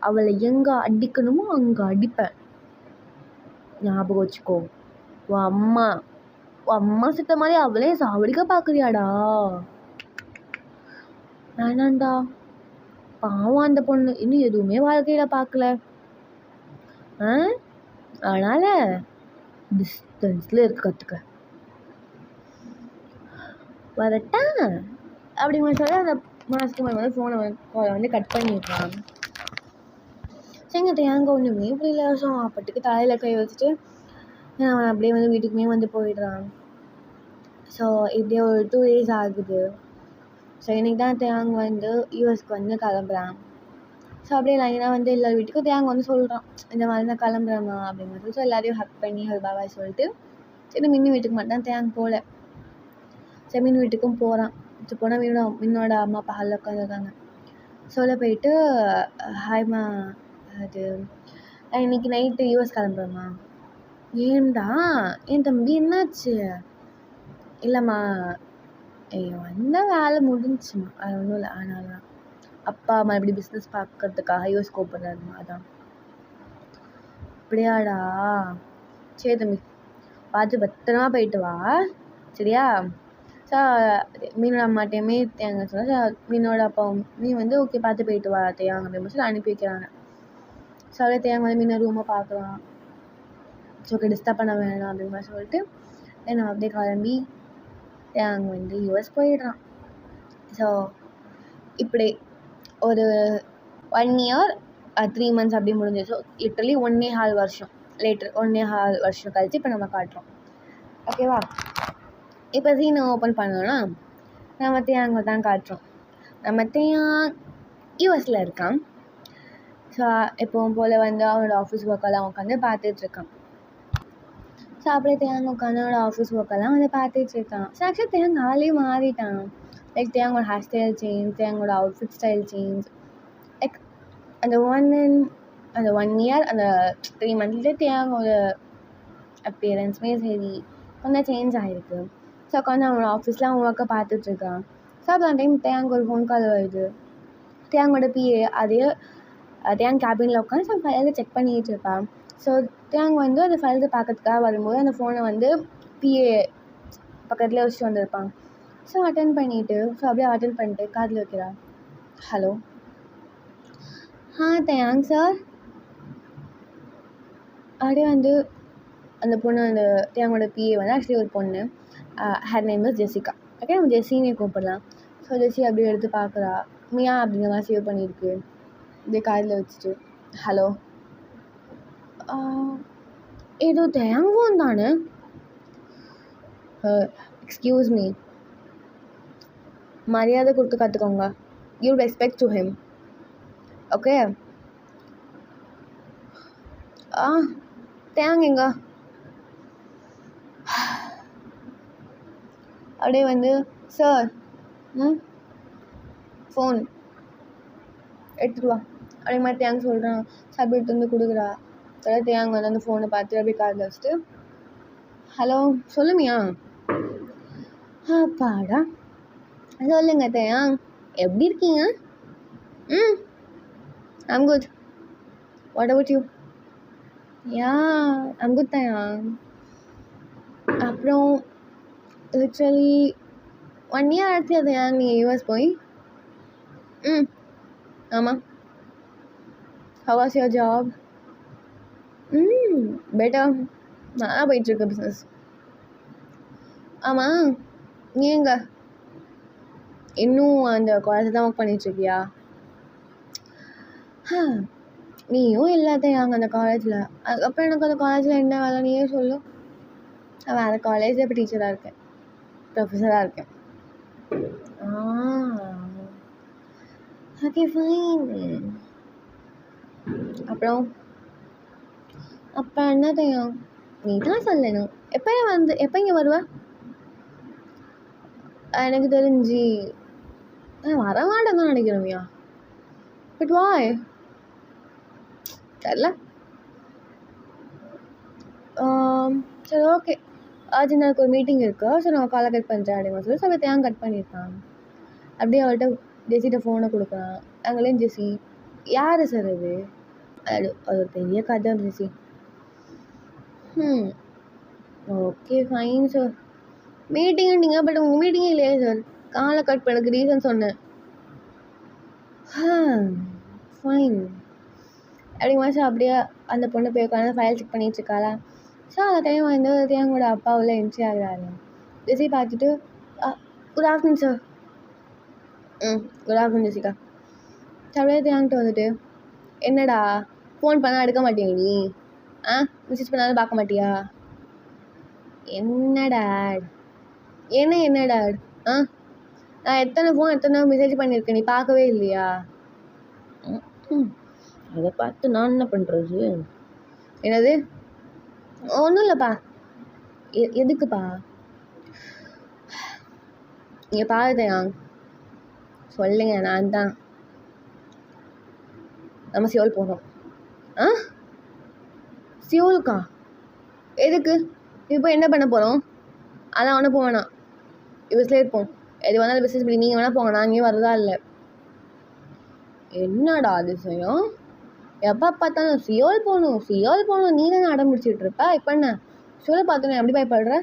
அவளை எங்கே அடிக்கணுமோ அங்கே அடிப்பேன், ஞாபகம் வச்சுக்கோ. உன் அம்மா சித்த மாதிரி அவளே சாவடிக்க பார்க்குறியாடா? வேணாண்டா, பாவம் அந்த பொண்ணு இன்னும் எதுவுமே வாழ்க்கையில் பார்க்கல. அதனால் டிஸ்டன்ஸில் இருக்க கற்றுக்க. வரட்டா அப்படிங்கிற சொல்லி அந்த மாஸ்டர் வந்து ஃபோனை கட் பண்ணிடுறான். சரிங்க தேங்க ஒன்றுமே புரியல. ஸோ அப்பட்டுக்கு தலையில் கை வச்சுட்டு அவன் அப்படியே வந்து வீட்டுக்குமே போயிடுறான். ஸோ இப்படியே ஒரு 2 days ஆகுது. ஸோ இன்றைக்கி தான் தேங்க யூஎஸ்க்கு கிளம்புறான். ஸோ அப்படியே லைனாக எல்லா வீட்டுக்கும் தேங்க சொல்கிறான், இந்த மாதிரி தான் கிளம்புறேம்மா அப்படிங்கிறது. ஸோ எல்லாரையும் ஹக் பண்ணி பாய் சொல்லிட்டு சரி மின்னு வீட்டுக்கு மட்டும் தேங்க போகல. சரி மின் வீட்டுக்கும் போகிறான். ஸோ போனால் மின்னோட அம்மா அப்பா ஹாலில் உட்காந்துருக்காங்க. சொல்ல போயிட்டு ஹாய்மா, அது இன்னைக்கு நைட்டு யூஎஸ் கிளம்புறேம்மா. ஏன்டா, என் தம்பி என்னாச்சு? இல்லைம்மா, வந்த வேலை முடிஞ்சுமா, அது ஒன்றும் இல்லை, அதனால தான் அப்பா மறுபடியும் பிஸ்னஸ் பார்க்கறதுக்காக யூஎஸ் கூப்பிட்றாருமா, அதான். அப்படியாடா, சரி தம்பி, பார்த்து பத்திரமா போயிட்டு வா, சரியா? ஸோ மீனோட அம்மாட்டையுமே தேங்க சொன்னா, மீனோட அப்பாவும் மீ ஓகே பார்த்து போயிட்டு வா தேங்க அப்படின்னு சொல்லி அனுப்பி வைக்கிறாங்க. ஸோ அப்படியே தேங்க மீனை ரூமை பார்க்கலாம். ஸோ ஓகே டிஸ்டர்ப் பண்ண வேணாம் அப்படிங்கிற மாதிரி சொல்லிட்டு நான் அப்படியே கிளம்பி தேங்க யூஎஸ் போயிடுறான். ஸோ இப்படி ஒரு 1 year 3 months அப்படி முடிஞ்சு. ஸோ லிட்டரலி 1.25 வருஷம் லேட்டர், 1.25 வருஷம் கழிச்சு இப்போ நம்ம காட்டுறோம். ஓகேவா? இப்போ சீனை ஓப்பன் பண்ணோன்னா நம்ம தேங்க தான் காட்டுறோம். நம்ம தேங்க யூஎஸில் இருக்கான். ஸோ எப்பவும் போல் அவனோட ஆஃபீஸ் ஒர்க்கெல்லாம் உட்காந்து பார்த்துட்ருக்கான். ஸோ அப்படியே தேங்க உட்காந்து அவனோட ஆஃபீஸ் ஒர்க்கெல்லாம் பார்த்துட்ருக்கான். ஸோ ஆக்சுவலி தேங்க ஆளே மாறிட்டான். லைக் தேங்கோட ஹேர் ஸ்டைல் சேஞ்ச், தேங்கோட அவுட்ஃபிட் ஸ்டைல் சேஞ்ச். லைக் அந்த 1 year அந்த 3 months தேங்கோட அப்பியரன்ஸுமே சரி கொஞ்சம் சேஞ்ச் ஆகிருக்கு. ஸோ உட்காந்து அவனோட ஆஃபீஸில் அவன் ஒர்க்கை பார்த்துட்ருக்கான். ஸோ அப்போ அந்த டைம் தேங்க ஒரு ஃபோன் கால் வருது. தேங்கோட பிஏ அதே தேங்க கேபினில் உட்காந்து ஸோ ஃபைலை செக் பண்ணிகிட்டு இருப்பான். ஸோ தேங்க அந்த ஃபைல்ஸை பார்க்கறதுக்காக வரும்போது அந்த ஃபோனை பிஏ பக்கத்துலேயே வச்சுட்டு வந்திருப்பான். ஸோ அட்டன் பண்ணிவிட்டு அப்படியே அட்டன் பண்ணிட்டு காதில் வைக்கிறான். Hello, thank sir. அப்படியே அந்த பொண்ணு அந்த தேங்கோட பிஏ ஆக்சுவலி ஒரு பொண்ணு, her name is Jessica. Okay, நம்ம ஜெஸ்ஸினே கூப்பிடலாம். ஸோ ஜெஸ்ஸி அப்படியே எடுத்து பார்க்குறா. மியா அப்படிங்கிற மாதிரி சேவ் பண்ணியிருக்கு. இப்படியே காதில் வச்சுட்டு ஹலோ, ஏதோ தேங்க ஃபோன் தானே? எக்ஸ்கியூஸ் மீ, மரியாதை கொடுத்து கற்றுக்கோங்க. You respect to him, okay? தேங்க எங்க? அப்படியே சார் ஃபோன் எடுத்துகிட்டு வா அதே மாதிரி தேங்க சொல்கிறான். சப்மிட் கொடுக்குறா. அதாவது தேங்க அந்த ஃபோனை பார்த்து அப்படியே காதில் வச்சுட்டு ஹலோ சொல்லுமியா? பாடா சொல்லுங்க தேங், எப்படி இருக்கீங்க? I'm good. What about you? Yeah I'm good தேங். அப்புறம் லிட்ரலி 1 year ஆச்சு அது நீங்கள் யூஎஸ் போய்? ஆமாம். how was your job? Better, நல்லா போயிட்டுருக்கு பிஸ்னஸ். ஆமாம், நீ எங்க இன்னும் அந்த காலேஜ் தான் ஒர்க் பண்ணிகிட்ருக்கியா? நீயும் எல்லாத்தையும் அங்கே அந்த காலேஜில். அதுக்கப்புறம் எனக்கு அந்த காலேஜில் என்ன வேலை நீயே சொல்லு. நான் வேறு காலேஜில் இப்போ டீச்சராக இருக்கேன், ப்ரொஃபஸராக இருக்கேன். Okay fine. அப்புறம் என்ன தெரியும்? நீ தான் சொல்லணும். எப்போ இங்கே வருவ? எனக்கு தெரிஞ்சு வரமாட்டேன் தான் நினைக்கிறோமியா. பட் வாய் தெரில. சரி ஓகே, ஆச்சு எனக்கு ஒரு மீட்டிங் இருக்குது. ஸோ நான் காலை கட் பண்ணுறேன் அப்படிங்கிற சொல்லி தேங்க கட் பண்ணியிருக்கான். அப்படியே அவள்கிட்ட ஜெஸிட்ட ஃபோனை கொடுக்குறான். அங்கேயும் ஜெஸி, யார் சார் அது? அது ஒரு பெரிய கதை ஜெஸி. Okay fine sir. மீட்டிங்குட்டீங்க, பட் உங்கள் மீட்டிங்கே இல்லையா சார்? காலை கட் பண்ணதுக்கு ரீசன் சொன்னேன். ஃபைன் அப்படிமா சார். அப்படியே அந்த பொண்ணு போய் உட்காந்து ஃபைல் செக் பண்ணிட்டு இருக்காளா. ஸோ அந்த டைம் வந்து தேங்கோட அப்பா உள்ள என்ட்ரி ஆகுறாரு. ஜெஸி பார்த்துட்டு, good afternoon sir. Good afternoon Jessica. அப்படியே தேங்கிட்டு வந்துட்டு, என்னடா ஃபோன் பண்ணால் எடுக்க மாட்டியா நீ? மெசேஜ் பண்ணாலும் பார்க்க மாட்டியா? என்ன டாட்? என்ன டாட்? நான் எத்தனை மெசேஜ் பண்ணியிருக்கேன், நீ பார்க்கவே இல்லையா? அதை பார்த்து நான் என்ன பண்ணுறது? என்னது? ஒன்றும் இல்லைப்பா. எதுக்குப்பா? நீங்கள் பாருதையா சொல்லுங்க. நான் தான் நம்ம சியோல் போகிறோம். சியோலுக்கா? எதுக்கு? இப்போ என்ன பண்ண போகிறோம்? அதான் ஒன்றும் போக வேணாம், பஸ்லேயே இருப்போம். எது வேணாலும் பிஸ்னஸ் பண்ணி நீங்கள் வேணால் போங்க, நான் இங்கேயும் வரதா இல்லை. என்னடா அதிசயம், எப்போ பார்த்தாலும் சியோல் போகணும் நீ தானே அடம் முடிச்சுட்டு இருப்ப. இப்போ என்ன சியோலை பார்த்தோன்னே எப்படி பயப்படுற?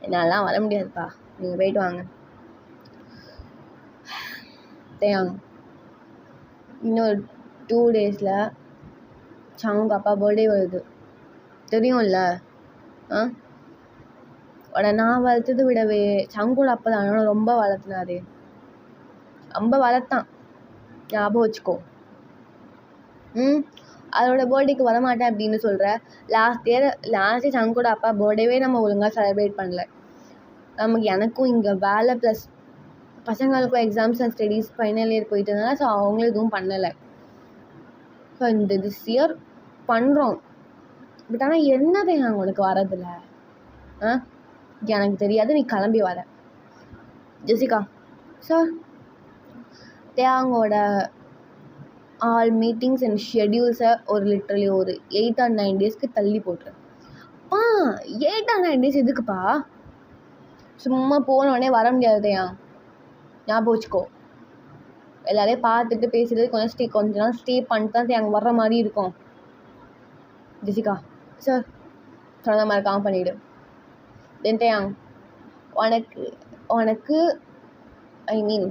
என்னாலாம் வர முடியாதுப்பா, நீங்கள் போயிட்டு வாங்க. தேங்க இன்னொரு 2 டேஸில் சங்க அப்பா பர்த்டே வருது, தெரியும்ல? நான் வளர்த்தது விடவே சங்கோட அப்பா தான் ரொம்ப வளர்த்துனாரு. ரொம்ப வளர்த்தான், ஞாபகம் வச்சுக்கோ. அதோட பர்த்டேக்கு வரமாட்டேன் அப்படின்னு சொல்கிற. லாஸ்ட் இயர் சங்கோட அப்பா பர்த்டேவே நம்ம ஒழுங்காக செலிப்ரேட் பண்ணல. எனக்கும் இங்கே வேலை ப்ளஸ் பசங்களுக்கும் exams and studies final year போயிட்டு இருந்தால, ஸோ அவங்களும் எதுவும் பண்ணலை. ஸோ இந்த திஸ் இயர் பண்ணுறோம். பட் ஆனால் என்னது உனக்கு வரதில்ல? எனக்கு தெரியாது, நீ கிளம்பி வர. ஜெஸிகா சார், தேங்கோட ஆல் மீட்டிங்ஸ் அண்ட் ஷெட்யூல்ஸை லிட்ரலி ஒரு 8 or 9 டேஸ்க்கு தள்ளி போட்டுரு. 8 or 9 டேஸ் எதுக்குப்பா? சும்மா போனோடனே வர முடியாதுதையா, ஞாபகம் வச்சுக்கோ. எல்லாரையும் பார்த்துட்டு பேசுகிறது கொஞ்ச நாள் ஸ்டே பண்ணிட்டு தான் அங்கே வர்ற மாதிரி இருக்கும். ஜெஸிகா சார் சொன்ன மாதிரி காம் பண்ணிவிடு. தென் உனக்கு ஐ மீன்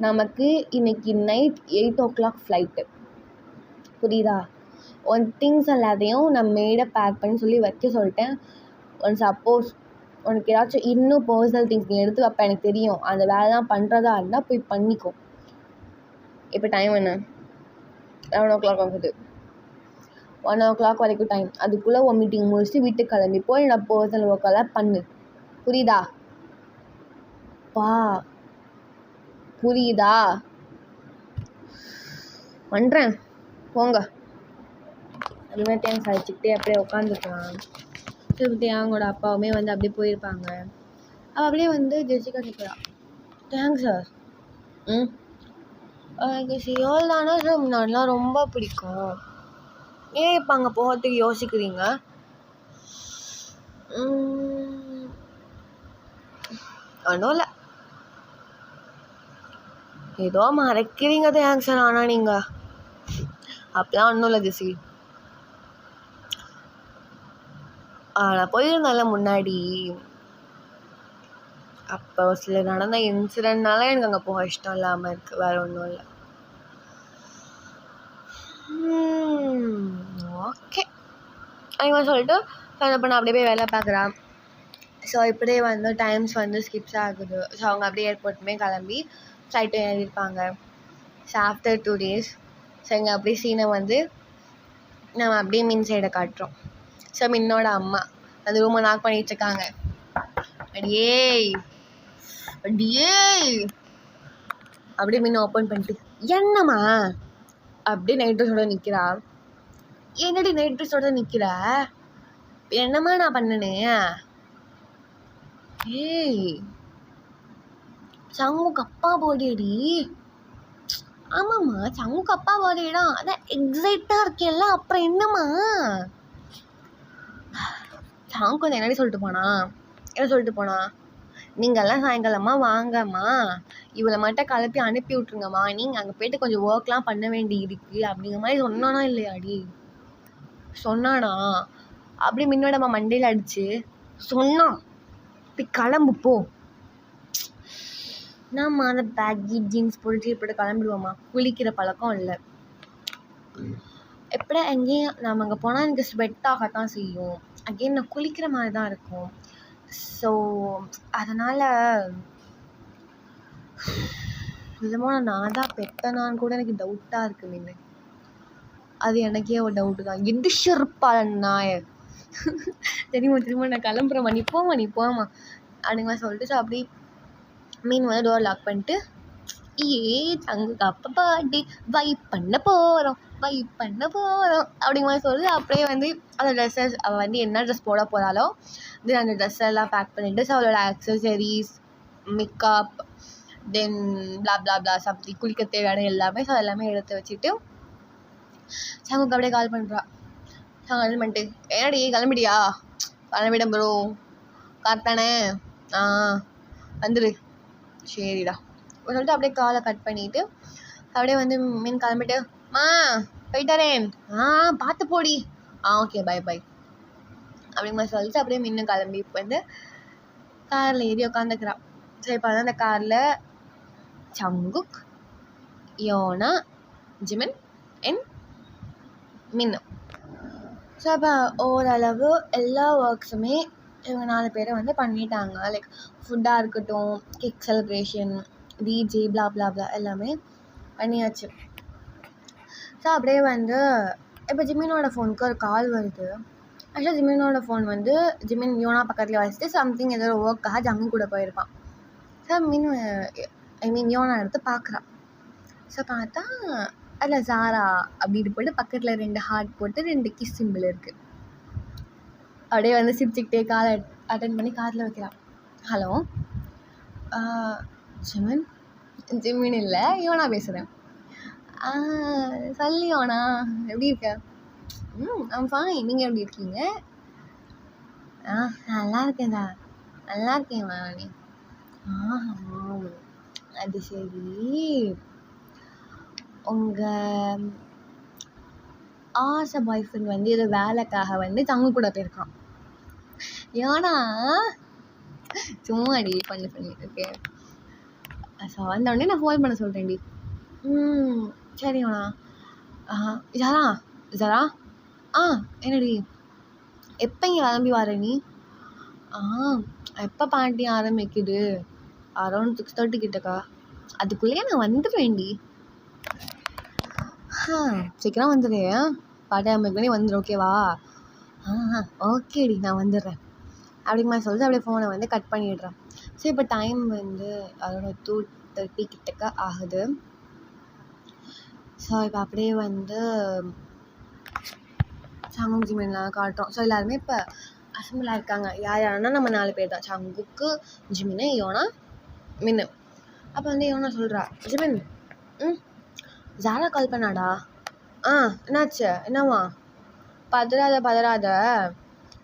நமக்கு இன்னைக்கு நைட் 8 o'clock ஃப்ளைட்டு, புரியுதா? திங்ஸ் எல்லாத்தையும் நான் மேடை பேக் பண்ணி சொல்லி வைக்க சொல்லிட்டேன். சப்போஸ் உனக்கு ஏதாச்சும் இன்னும் பர்சனல் திங்ஸ் நீ எடுத்து வைப்ப, எனக்கு தெரியும். அந்த வேலைலாம் பண்ணுறதா இருந்தால் போய் பண்ணிக்கோ. இப்போ டைம் என்ன? 11 o'clock ஆகுது. 1 o'clock வரைக்கும் டைம். அதுக்குள்ளே ஒரு மீட்டிங் முடிச்சுட்டு வீட்டுக்கு கிளம்பி போய் நான் பர்சனல் ஒர்க்கெல்லாம் பண்ணு, புரியுதா? புரியுதா? பண்ணுறேன், போங்க. அதுமாதிரி டைம் கழிச்சிக்கிட்டே அப்படியே உட்காந்துருக்கலாம். திருப்பி அவங்களோட அப்பாவுமே அப்படியே போயிருப்பாங்க. அவள் அப்படியே ஜெஸிகா கேட்குறா, தேங்க்ஸ் சார். எனக்கு சியோல் தானே சார் முன்னாடிலாம் ரொம்ப பிடிக்கும். ஏன் இப்போ அங்கே போகிறதுக்கு யோசிக்கிறீங்க? ஒன்றும் இல்லை, ஏதோ மறைக்கிறீங்க தேங்க்ஸ் சார். ஆனால் நீங்கள் அப்போலாம் ஒன்றும் இல்லை ஜெஸி. நான் போயிருந்தேன்ல முன்னாடி, அப்போ சில நடந்த இன்சிடென்ட்னால எனக்கு அங்கே போக இஷ்டம் இல்லாமல் இருக்குது, வேறு ஒன்றும் இல்லை. ஓகே அதுமாதிரி சொல்லிட்டு என்ன பண்ண அப்படியே போய் வேலை பார்க்குறான். ஸோ இப்படியே டைம்ஸ் ஸ்கிப்ஸ் ஆகுது. ஸோ அவங்க அப்படியே ஏர்போர்ட்டுமே கிளம்பி ஃப்ளைட்டு ஏறியிருப்பாங்க. ஸோ ஆஃப்டர் 2 days ஸோ இங்கே அப்படியே சீனை நம்ம அப்படியே மின் சைடை காட்டுறோம். ஸோ மின்னோட அம்மா அந்த ரூமை நாக் பண்ணிகிட்ருக்காங்க. அடியே அப்படியே மின்ன ஓப்பன் பண்ணிட்டு, என்னம்மா அப்படியே நைட் ட்ரெஸ்ஸோட நிற்கிறா. என்னடி நைட் ட்ரெஸ்ஸோட நிற்கிற? என்னம்மா நான் பண்ணினேன்? சங்குக்கு அப்பா பர்த்டேடி. ஆமாம்மா சங்குக்கு அப்பா பர்த்டேடா, அதான் எக்ஸைட்டாக இருக்கேன்ல, அப்புறம் என்னம்மா? சங்கு என்னடி சொல்லிட்டு போனா? என்ன சொல்லிட்டு போனா? நீங்கள்லாம் சாயங்காலமா வாங்கம்மா, இவளை மட்டும் கிளப்பி அனுப்பி விட்ருங்கம்மா, நீங்கள் அங்கே போய்ட்டு கொஞ்சம் ஒர்க்லாம் பண்ண வேண்டி இருக்குது அப்படிங்கிற மாதிரி சொன்னானா இல்லையாடி? சொன்னானா? அப்படி மின்னோடம்மா மண்டையில் அடிச்சு சொன்னான், போய் கிளம்பு போ. நான் அந்த பேக்கி ஜீன்ஸ் போட்டு கிளம்பிடுவோம்மா, குளிக்கிற பழக்கம் இல்லை. எப்படா எங்கேயும் நம்ம அங்கே போனால் எனக்கு ஸ்வெட் ஆகத்தான் செய்யும், அகெயின் நான் குளிக்கிற மாதிரி தான் இருக்கும். ஸோ அதனால் நிஜமாக நான் தான் பெத்தனான்னு கூட எனக்கு டவுட்டாக இருக்குது. மீன் அது எனக்கே ஒரு டவுட்டு தான். எது ஷெருப்பாள் நாய தெரியுமா, திரும்ப நான் கிளம்புறேம்மா, நீ போமா அப்படிங்க சொல்லிட்டு. ஸோ அப்படி மீன் வந்து டோர் லாக் பண்ணிட்டு, தங்க அப்பா பாட்டி வைப் பண்ண போகிறோம் அப்படிங்கிற மாதிரி சொல்லிட்டு அப்படியே வந்து அந்த ட்ரெஸ்ஸஸ் அவள் வந்து என்ன ட்ரெஸ் போட போகிறாலோ தென் அந்த ட்ரெஸ்ஸெல்லாம் பேக் பண்ணிவிட்டு, ஸோ அவளோட ஆக்சசரிஸ், மேக்கப், தென் பிளா சம்திங் குளிக்க தேவையான எல்லாமே, ஸோ எல்லாமே எடுத்து வச்சுட்டு சங்குக்கு அப்படியே கால் பண்ணுறா. கால் பண்ணிட்டு, ஏன்னாடி கிளம்பிடியா? கிளம்பிட்டேன் ப்ரோ. கரெக்டானே? வந்துடு. சரிடா சொல்லிட்டு அப்படியே காலை கட் பண்ணிவிட்டு அப்படியே வந்து மீன் கிளம்பிட்டு, போயிட்டாரேன், பார்த்து போடி, ஓகே பை அப்படிங்கிற மாதிரி சொல்லிட்டு அப்படியே மீன் கிளம்பி இப்போ வந்து காரில் ஏறி உட்காந்துக்கிறான். ஸோ இப்போ வந்து அந்த காரில் சங்குக், யோனா, ஜிமின் அண்ட் மின்னு. ஸோ அப்போ ஓரளவு எல்லா ஒர்க்ஸுமே இவங்க 4 பேரை வந்து பண்ணிட்டாங்க. லைக் ஃபுட்டாக இருக்கட்டும், கேக் செலிப்ரேஷன், டிஜே, பிளா எல்லாமே பண்ணியாச்சு. ஸோ அப்படியே வந்து இப்போ ஜிமினோட ஃபோனுக்கு ஒரு கால் வருது. ஆக்சுவலாக ஜிமினோட ஃபோன் வந்து ஜிமின் யோனா பக்கத்தில் வச்சுட்டு சம்திங் ஏதோ ஒரு ஒர்க்காக ஜம்மு கூட போயிருப்பான். ஸோ யோனா எடுத்து பார்க்குறான். ஸோ பார்த்தா அதில் சாரா அப்படின்னு போட்டு பக்கத்தில் 2 ஹார்ட் போட்டு 2 கிஸ் சிம்பிள் இருக்குது. அப்படியே வந்து சிரிச்சுக்கிட்டே காலை அட்டன் பண்ணி காதில் வைக்கிறான். ஹலோ ஜிமின் இல்லை, யோனா பேசுகிறேன். சொல்லி யோனா, எப்படி இருக்க? ஐம் ஃபைன், நீங்கள் எப்படி இருக்கீங்க? நல்லா இருக்கேன்டா. நல்லா இருக்கேன் நீ? அது சரி, உங்கள் ஆசை பாய் ஃப்ரெண்ட் வந்து ஏதோ வேலைக்காக வந்து தங்க கூட போயிருக்கான். ஏன்னா சும்மா அடி பண்ணி ஓகே. ஸோ வந்தோடனே நான் ஃபோன் பண்ண சொல்கிறேன்டி. சரிண்ணா. ஜரா என்னடி எப்போ இங்கே கிளம்பி வர நீ? எப்போ பார்ட்டி ஆரம்பிக்குது? அரௌண்ட் 6:30 கிட்டக்கா. அதுக்குள்ளேயே நான் வந்துடுவேன்டி. சீக்கிரம் வந்துடுறேன், பார்ட்டி ஆரம்பிக்கவே வந்துடு, ஓகேவா? ஓகேடி, நான் வந்துடுறேன் அப்படிங்க மாதிரி சொல்லிட்டு அப்படியே ஃபோனை வந்து கட் பண்ணிடுறேன். ஸோ இப்போ டைம் வந்து அதோட 2:30 கிட்டக்க ஆகுது. ஸோ இப்போ அப்படியே வந்து சங்கு ஜிமின்லாம் காட்டுறோம். ஸோ எல்லாருமே இப்போ அசம்பிளாக இருக்காங்க. யாருன்னா நம்ம 4 பேர் தான், சங்குக்கு, ஜிமின், யோனா, மின்னு. அப்போ வந்து யோனா சொல்கிறா, ஜிமின் ஜாரா கால் பண்ணாடா. என்னாச்சு? என்னவா? பதறாத,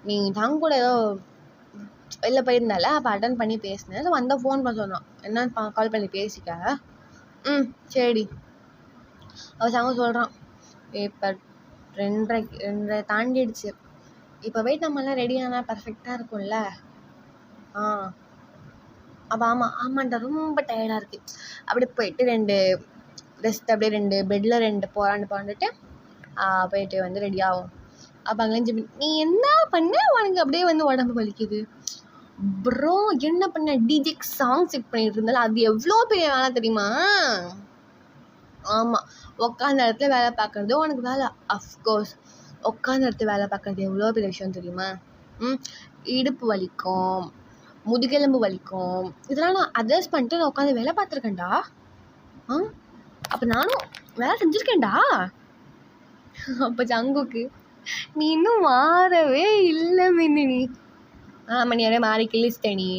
நீ தங்க கூட ஏதோ வெளில போயிருந்தால, அப்போ அட்டன் பண்ணி பேசினேன். ஸோ வந்தால் ஃபோன் பண்ண சொன்னான், என்ன கால் பண்ணி பேசிக்க. சரி. அவள் சங்க சொல்கிறான், இப்போ 2:30 தாண்டிடுச்சு, இப்போ வெயிட் நம்மளாம் ரெடியானால் பர்ஃபெக்டாக இருக்கும்ல. அப்போ ஆமாண்டா, ரொம்ப டயர்டாக இருக்குது. அப்படியே போயிட்டு 2 ரெஸ்ட், அப்படியே 2 பெட்டில் 2 போராண்டுட்டு போயிட்டு வந்து ரெடி ஆகும். அப்போ அங்கேருந்து நீ என்ன பண்ண, உனக்கு அப்படியே வந்து உடம்பு வலிக்குது. ப்ரோ என்ன பண்ண, டிஜேக்கு சாங் செக் பண்ணிட்டு இருந்தாலும் அது எவ்வளோ பெரிய வேலை தெரியுமா? ஆமாம், உட்காந்த இடத்துல வேலை பார்க்குறது உனக்கு வேலை. அஃப்கோர்ஸ் உட்காந்த இடத்துல வேலை பார்க்குறது எவ்வளோ பெரிய விஷயம் தெரியுமா? இடுப்பு வலிக்கும், முதுகெலும்பு வலிக்கும், இதெல்லாம் நான் அட்ஜஸ்ட் பண்ணிட்டு நான் உட்காந்து வேலை பார்த்துருக்கேன்டா. அப்போ நானும் வேலை செஞ்சுருக்கேன்டா. அப்போ சங்குக்கு, நீ இன்னும் மாறவே இல்லை மின்னு. நீ மணியாரே மாறி கிழிச்சிட்ட நீ.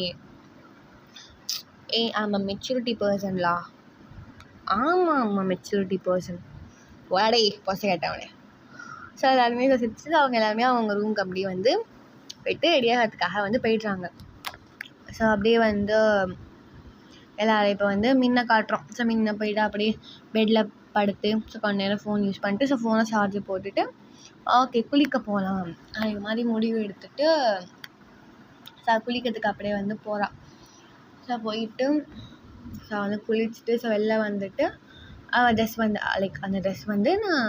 ஆமாம், மெச்சூரிட்டி பர்சன்லா. ஆமாம், மெச்சூரிட்டி பர்சன். வாடே பொசை கேட்டவனே. ஸோ எல்லாருமே சிரிச்சு அவங்க எல்லாருமே அவங்க ரூமுக்கு அப்படியே வந்து போயிட்டு ரெடி ஆகிறதுக்காக வந்து போயிடுறாங்க. ஸோ அப்படியே வந்து எல்லோரும் இப்போ வந்து மின்னை காட்டுறோம். ஸோ மின்னை போய்ட்டு அப்படியே பெட்டில் படுத்து ஸோ கொஞ்ச நேரம் ஃபோன் யூஸ் பண்ணிட்டு ஸோ ஃபோனை சார்ஜ் போட்டுட்டு ஓகே குளிக்க போகலாம் அது மாதிரி முடிவு எடுத்துகிட்டு ஸோ குளிக்கிறதுக்கு அப்படியே வந்து போகிறான். ஸோ போயிட்டு ஸோ வந்து குளிச்சுட்டு ஸோ வெளில வந்துட்டு அவள் ட்ரெஸ் வந்து லைக் அந்த ட்ரெஸ் வந்து நான்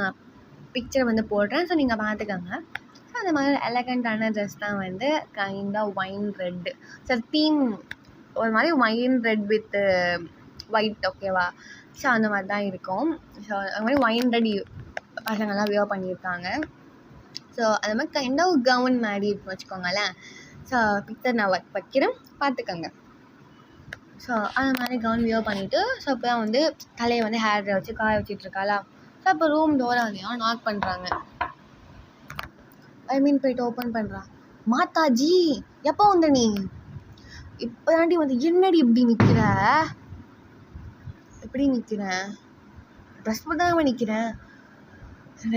பிக்சர் வந்து போடுறேன். ஸோ நீங்கள் பார்த்துக்கோங்க. ஸோ அந்த மாதிரி எலகண்ட்டான ட்ரெஸ் தான் வந்து கைண்டாக ஒயின் ரெட்டு. ஸோ தீம் ஒரு மாதிரி ஒயின் ரெட் வித் ஒயிட் ஓகேவா. ஸோ அந்த மாதிரி தான் இருக்கும். ஸோ அந்த மாதிரி ஒயின் ரெட் பசங்கள்லாம் வியர் பண்ணியிருக்காங்க. ஸோ அந்த மாதிரி கைண்டாக ஒரு கவுன் மாதிரி இருக்குன்னு வச்சுக்கோங்களேன். ஸோ பிக்சர் நான் வைக்கிறேன் பார்த்துக்கோங்க. ஸோ அந்த மாதிரி கவுன் வியர் பண்ணிவிட்டு ஸோ அப்போ தான் வந்து தலையை வந்து ஹேர் வச்சு காய வச்சிட்ருக்காளா. ஸோ அப்போ ரூம் டோரை வந்து நாக் பண்ணுறாங்க. போயிட்டு ஓப்பன் பண்ணுறான். மாதாஜி எப்போ வந்த நீ? இப்போ தாண்டி வந்து என்னடி இப்படி நிற்கிற? எப்படி நிற்கிறேன்? ட்ரெஸ் போட்டாமல் நிற்கிறேன்.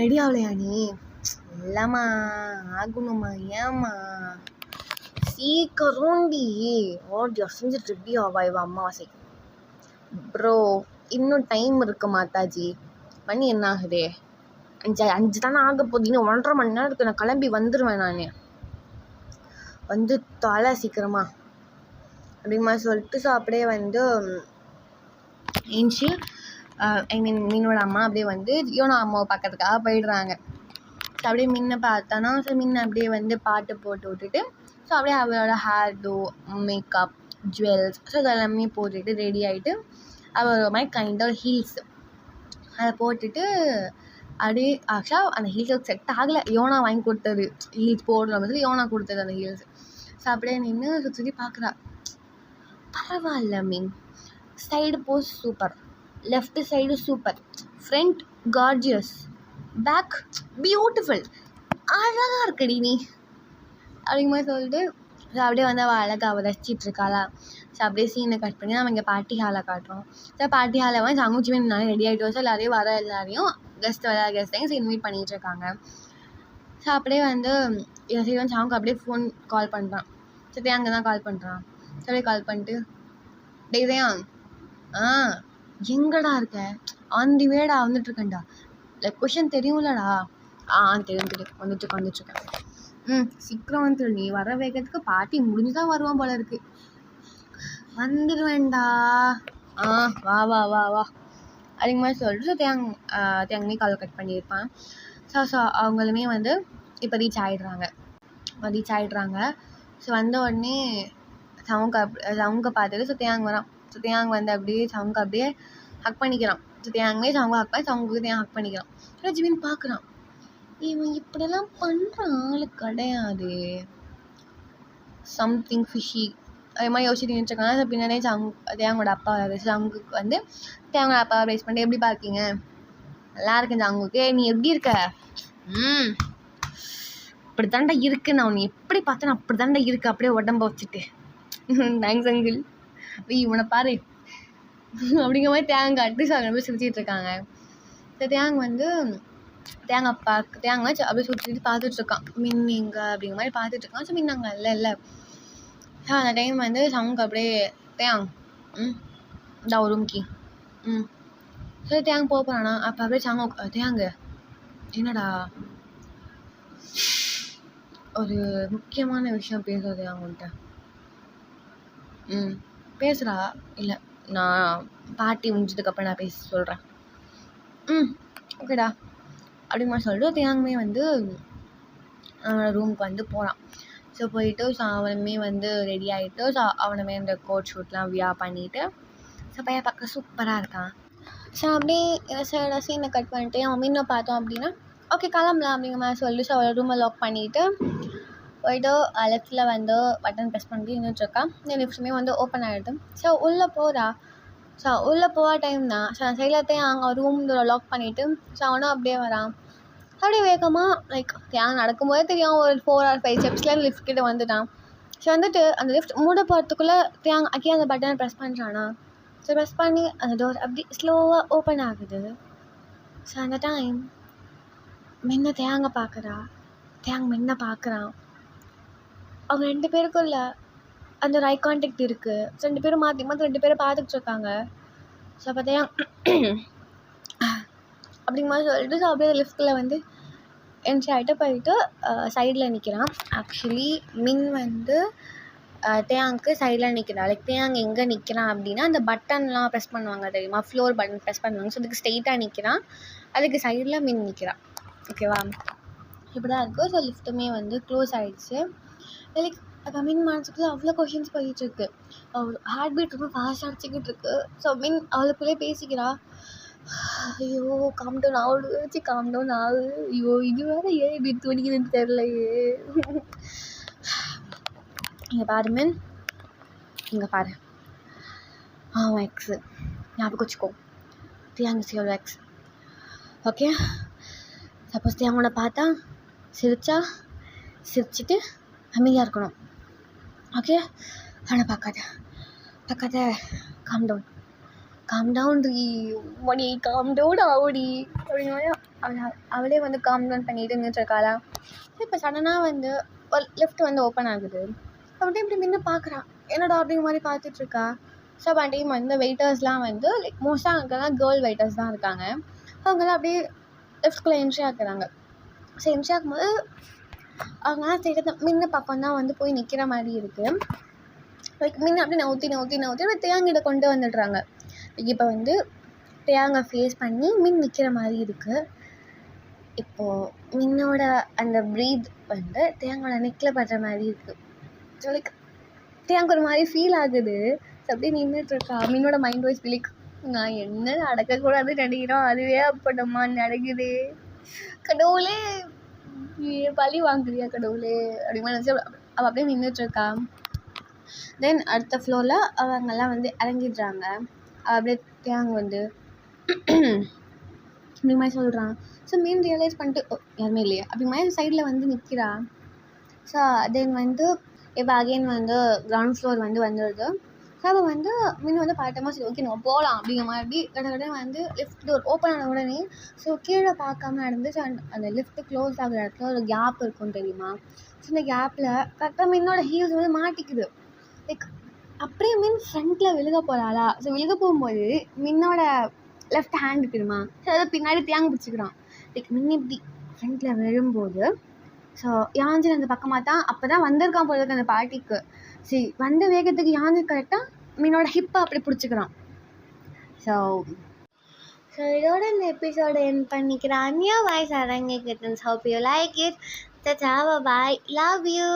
ரெடி ஆகலையா நீ? இல்லைம்மா ஆகணுமா? ஏம்மா சீக்கிரம்டி ஓடி செஞ்சுட்டு ரெடி ஆவா இவ அம்மாவாசை. ப்ரோ இன்னும் டைம் இருக்கு மாதாஜி. மணி என்ன ஆகுது? 5 தானே ஆக போகுது. இன்னும் 1.5 மணி நேரம் இருக்கு. நான் கிளம்பி வந்துடுவேன். நான் வந்து தலை சீக்கிரமா அப்படிமா சொல்லிட்டு ஸோ அப்படியே வந்து ஏஞ்சி மீனோட அம்மா அப்படியே வந்து யோனா அம்மாவை பார்க்கறதுக்காக போயிடுறாங்க. ஸோ அப்படியே மின்னை பார்த்தானா ஸோ மின்னை அப்படியே வந்து பாட்டு போட்டு விட்டுட்டு ஸோ அப்படியே அவளோட hair to makeup jewels so இதெல்லாமே போட்டுட்டு ரெடி ஆகிட்டு அவள் ஒரு மாதிரி கைண்டாக ஹீல்ஸ் அதை போட்டுட்டு அப்படியே ஆக்சுவலாக அந்த ஹீல்ஸுக்கு செட் ஆகலை. யோனா வாங்கி கொடுத்தது ஹீல்ஸ் போடுற மாதிரி யோனா கொடுத்தது அந்த ஹீல்ஸ். ஸோ அப்படியே நின்று சுற்றி பார்க்குறா. பரவாயில்ல மீன் side pose super, left side super, front gorgeous, back beautiful, அழகாக இருக்கடி நீ அப்படிங்க மாதிரி சொல்லிட்டு ஸோ அப்படியே வந்து அவள் அழகாக அவள் ரசிச்சிட்ருக்காளா. ஸோ அப்படியே சீனை கட் பண்ணி நம்ம இங்கே பார்ட்டி ஹாலை காட்டுறோம். ஸோ பார்ட்டி ஹாலை வந்து சங்குச்சிமே நானே ரெடி ஆகிட்டு ஸோ எல்லாரையும் வர எல்லாரையும் கெஸ்ட்டையும் ஸோ இன்வைட் பண்ணிகிட்ருக்காங்க. ஸோ அப்படியே வந்து இவன் சரி வந்து சாங்கு அப்படியே ஃபோன் கால் பண்ணுறான். ஸோ அங்கே தான் கால் பண்ணுறான். ஸோ அப்படியே கால் பண்ணிட்டு டேயான் எங்கடா இருக்க? ஆன் தி வேடா வந்துட்டுருக்கேன்டா. Like question தெரியும்லடா. தெரியும் வந்துட்டுருக்கேன். சீக்கிரம் வந்துடு. நீ வர வேகத்துக்கு பார்ட்டி முடிஞ்சு தான் வருவான் போல இருக்கு. வந்துடுவேண்டா. வா வா வா வா அப்படிங்க மாதிரி சொல்லிட்டு ஸோ தேங்கமே கால் கட் பண்ணியிருப்பான். ஸோ அவங்களுமே வந்து இப்போ ரீச் ஆகிடுறாங்க. ஸோ வந்த உடனே சவுங்க பார்த்துட்டு ஸோ வரான். ஸோ வந்து அப்படியே சவுங்க அப்படியே ஹக் பண்ணிக்கிறான். ஸோ சவுங்க ஹக் பண்ணி சவுங்களுக்கு ஹக் பண்ணிக்கிறான். ஸோ ஜிவின் பார்க்குறான். இவன் இப்படிலாம் பண்ணுற ஆள் கிடையாது. சம்திங் ஃபிஷி அது மாதிரி யோசிச்சுட்டு நினச்சிருக்காங்க. ஸோ பின்னாடியே தேங்கோட அப்பா சங்குக்கு வந்து தேங்கோட அப்பாவை ப்ரைஸ் பண்ணிட்டு எப்படி பார்க்கீங்க? நல்லா இருக்கேன் சங்குக்கு. நீ எப்படி இருக்க? அப்படி தாண்டா இருக்கு. நான் உன்னை எப்படி பார்த்தேன் அப்படி தாண்டா இருக்கு. அப்படியே உடம்ப வச்சுட்டு தேங்க்ஸ் அங்கிள். இவனை பாரு அப்படிங்கிற மாதிரி தேங்காய் அட்லீஸ்ட் அவங்க போய் சுற்றிட்டு இருக்காங்க. ஸோ தேங்காய் வச்சு அப்படியே சுற்றிட்டு பார்த்துட்ருக்கான். மின் எங்கே அப்படிங்கிற மாதிரி பார்த்துட்ருக்கான். ஸோ மின் அங்கே இல்லை. ஸோ அந்த டைம் வந்து சவுங்க அப்படியே இந்த ஒரு ரூம்கி ஸோ போகிறானா. அப்போ அப்படியே தேங்க என்னடா ஒரு முக்கியமான விஷயம் பேசுறது அவங்கள்ட்ட. பேசுகிறா. இல்லை நான் பார்ட்டி முடிஞ்சதுக்கப்புறம் நான் பேச சொல்கிறேன். ஓகேடா அப்படிமா சொல்லிட்டு தேங்கமே வந்து அவனோட ரூமுக்கு வந்து போகிறான். ஸோ போயிட்டு ஸோ அவனுமே வந்து ரெடி ஆகிட்டு ஸோ அவனுமே அந்த கோட் ஷூட்லாம் வியர் பண்ணிவிட்டு ஸோ பையன் பார்க்க சூப்பராக இருக்கான். ஸோ அப்படியே சீனை கட் பண்ணிட்டு அவன் மீண்டும் பார்த்தோம் அப்படின்னா ஓகே கிளம்பலாம் அப்படிங்கிற மாதிரி சொல்லி ஸோ அவளை ரூமை லாக் பண்ணிவிட்டு போய்ட்டு லெஃப்ட்டில் வந்து பட்டன் ப்ரெஸ் பண்ணி நின்றுட்டுருக்கான். இந்த லிஃப்ட்டுமே வந்து ஓப்பன் ஆகிடுது. ஸோ உள்ளே போகிறா. ஸோ உள்ளே போகிற டைம் தான் ஸோ சைலத்தையும் அங்கே ரூம் லாக் பண்ணிவிட்டு ஸோ அவனும் அப்படியே வரான். அப்படியே வேகமாக லைக் நடக்கும்போதே தெரியும் ஒரு 4 or 5 ஸ்டெப்ஸில் லிஃப்ட் கிட்ட வந்துட்டான். ஸோ வந்துட்டு அந்த லிஃப்ட் மூட போகிறதுக்குள்ளே அக்கே அந்த பட்டனை ப்ரெஸ் பண்ணுறானா. ஸோ ப்ரெஸ் பண்ணி அந்த டோர் அப்படி ஸ்லோவாக ஓப்பன் ஆகுது. ஸோ அந்த டைம் மின்ன பார்க்குறா. மின்ன பார்க்குறான். அவங்க 2 பேருக்குள்ள அந்த ஒரு ஐ கான்டாக்ட் இருக்குது. ஸோ 2 பேரும் மாற்றி மாற்றி 2 பேரும் பார்த்துட்ருக்காங்க. ஸோ பார்த்தியா அப்படிங்கிற மாதிரி சொல்லிட்டு ஸோ அப்படியே லிஃப்ட்டில் வந்து என்ட்ரி ஆகிட்டு போயிட்டு சைடில் நிற்கிறான். ஆக்சுவலி மின் வந்து தேயாங்க்கு சைடில் நிற்கிறான். லைக் தேயாங் எங்கே நிற்கிறான் அப்படின்னா அந்த பட்டன்லாம் ப்ரெஸ் பண்ணுவாங்க தெரியுமா, ஃப்ளோர் பட்டன் ப்ரெஸ் பண்ணுவாங்க. ஸோ அதுக்கு ஸ்ட்ரெயிட்டாக நிற்கிறான், அதுக்கு சைடில் மின் நிற்கிறான். ஓகேவா, இப்படி தான் இருக்குது. ஸோ லிஃப்ட்டுமே வந்து க்ளோஸ் ஆகிடுச்சு. லைக் மின் மனசுக்குள்ளே அவ்வளோ கொஷின்ஸ் போயிட்டுருக்கு. ஹார்ட் பீட் ரொம்ப ஃபாஸ்ட்டாக அடிச்சிக்கிட்டு இருக்கு. ஸோ மின் அவளுக்குள்ளே பேசிக்கிறா, ஐயோ காம் டவுன் ஆகுது, காம் டவுன் ஆகுது, ஐயோ இது வேறு ஏன் இப்படி துடிக்குதுன்னு தெரிலையே. இங்கே பாரு மின், இங்கே பாரு, அவன் எக்ஸு ஞாபகம் வச்சுக்கோ, தியாங் is your ex. Okay, suppose தியாங்கோட பார்த்தா சிரிச்சிட்டு அமைதியாக இருக்கணும். ஓகே, ஆனால் பார்க்காத, காம் டவுன் ரீ மணி, காம் டவுன் ஆகுடி அப்படின்னா அவளே வந்து காம் டவுன் பண்ணிட்டு இருந்துட்டுருக்காளா. இப்போ சடனாக வந்து லிஃப்ட் வந்து ஓப்பன் ஆகுது. அப்படியே இப்படி நின்று பார்க்குறான், என்னடா அப்படிங்கிற மாதிரி பார்த்துட்ருக்கா. ஸோ அப்போ டைம் வந்து வெயிட்டர்ஸ்லாம் வந்து லைக் மோஸ்ட்டாக அங்கெல்லாம் கேர்ள் வெயிட்டர்ஸ் தான் இருக்காங்க. அவங்களாம் அப்படியே லிஃப்ட்குள்ளே என்ட்ரி ஆக்குறாங்க. ஸோ என்ட்ரி ஆக்கும்போது அவங்களாம் சைடு மின்ன பக்கம் தான் வந்து போய் நிற்கிற மாதிரி இருக்குது. லைக் மின்ன அப்படியே நவுத்தி தேயாங்கிட்ட கொண்டு வந்துடுறாங்க. இப்போ வந்து தேயாங்கை ஃபேஸ் பண்ணி மின் நிற்கிற மாதிரி இருக்குது. இப்போது மின்னோட அந்த ப்ரீத் வந்து தேயாங்கோட நெக்கில் படுற மாதிரி இருக்குது. ஸோ லைக் தேயாங்க ஒரு மாதிரி ஃபீல் ஆகுது. ஸோ அப்படியே நின்றுட்டுருக்கா. மின்னோட மைண்ட் வாய்ஸ் லைக் நான் என்ன நடக்கக்கூடாதுன்னு நினைக்கிறோம், அதுவே அப்போ நம்ம நடக்குது, கடவுளே பழி வாங்குறியா கடவுளே அப்படிமா நினச்சி அவள் அப்படியே நின்றுட்டுருக்கா. தென் அடுத்த ஃப்ளோரில் அவங்கெல்லாம் வந்து இறங்கிடுறாங்க. அப்படியே தேயாங்க வந்து இப்படி மாதிரி சொல்கிறான். ஸோ மீன் ரியலைஸ் பண்ணிட்டு யாருமே இல்லையா அப்படி மாதிரி சைடில் வந்து நிற்கிறா. ஸோ தென் வந்து இப்போ அகெயின் வந்து கிரவுண்ட் ஃப்ளோர் வந்து வந்துடுது. ஸோ அவள் வந்து மீன் வந்து பார்த்தோமா சரி ஓகே நம்ம போகலாம் அப்படிங்கிற மாதிரி கடை வந்து லிஃப்ட் டோர் ஓப்பன் ஆன உடனே ஸோ கீழே பார்க்காம இருந்துச்சு. அந்த லிஃப்ட்டு க்ளோஸ் ஆகிற இடத்துல ஒரு கேப் இருக்கும் தெரியுமா. ஸோ இந்த கேப்பில் கரெக்டாக மீனோட ஹீல்ஸ் வந்து மாட்டிக்குது. லைக் அப்படியே மீன் ஃப்ரண்ட்டில் விழுக போகிறாளா. ஸோ விழுக போகும்போது மின்னோட லெஃப்ட் ஹேண்ட் இருக்குதுமா, ஸோ அதை பின்னாடி தேங்க பிடிச்சிக்கிறான். லைக் மின் இப்படி ஃப்ரண்ட்டில் விழும்போது ஸோ யாஞ்சன் அந்த பக்கமாக தான் அப்போ தான் வந்திருக்கான் போல இருக்கு அந்த பார்ட்டிக்கு. சரி வந்த வேகத்துக்கு யாஞ்சன் கரெக்டாக மீனோட ஹிப்பை அப்படி பிடிச்சிக்கிறான். ஸோ இதோட இந்த எபிசோட என் பண்ணிக்கிறேன். அன்யா வாய்ஸ் அரங்கே kittens. Hope you like it. Tata, bye-bye. Love you.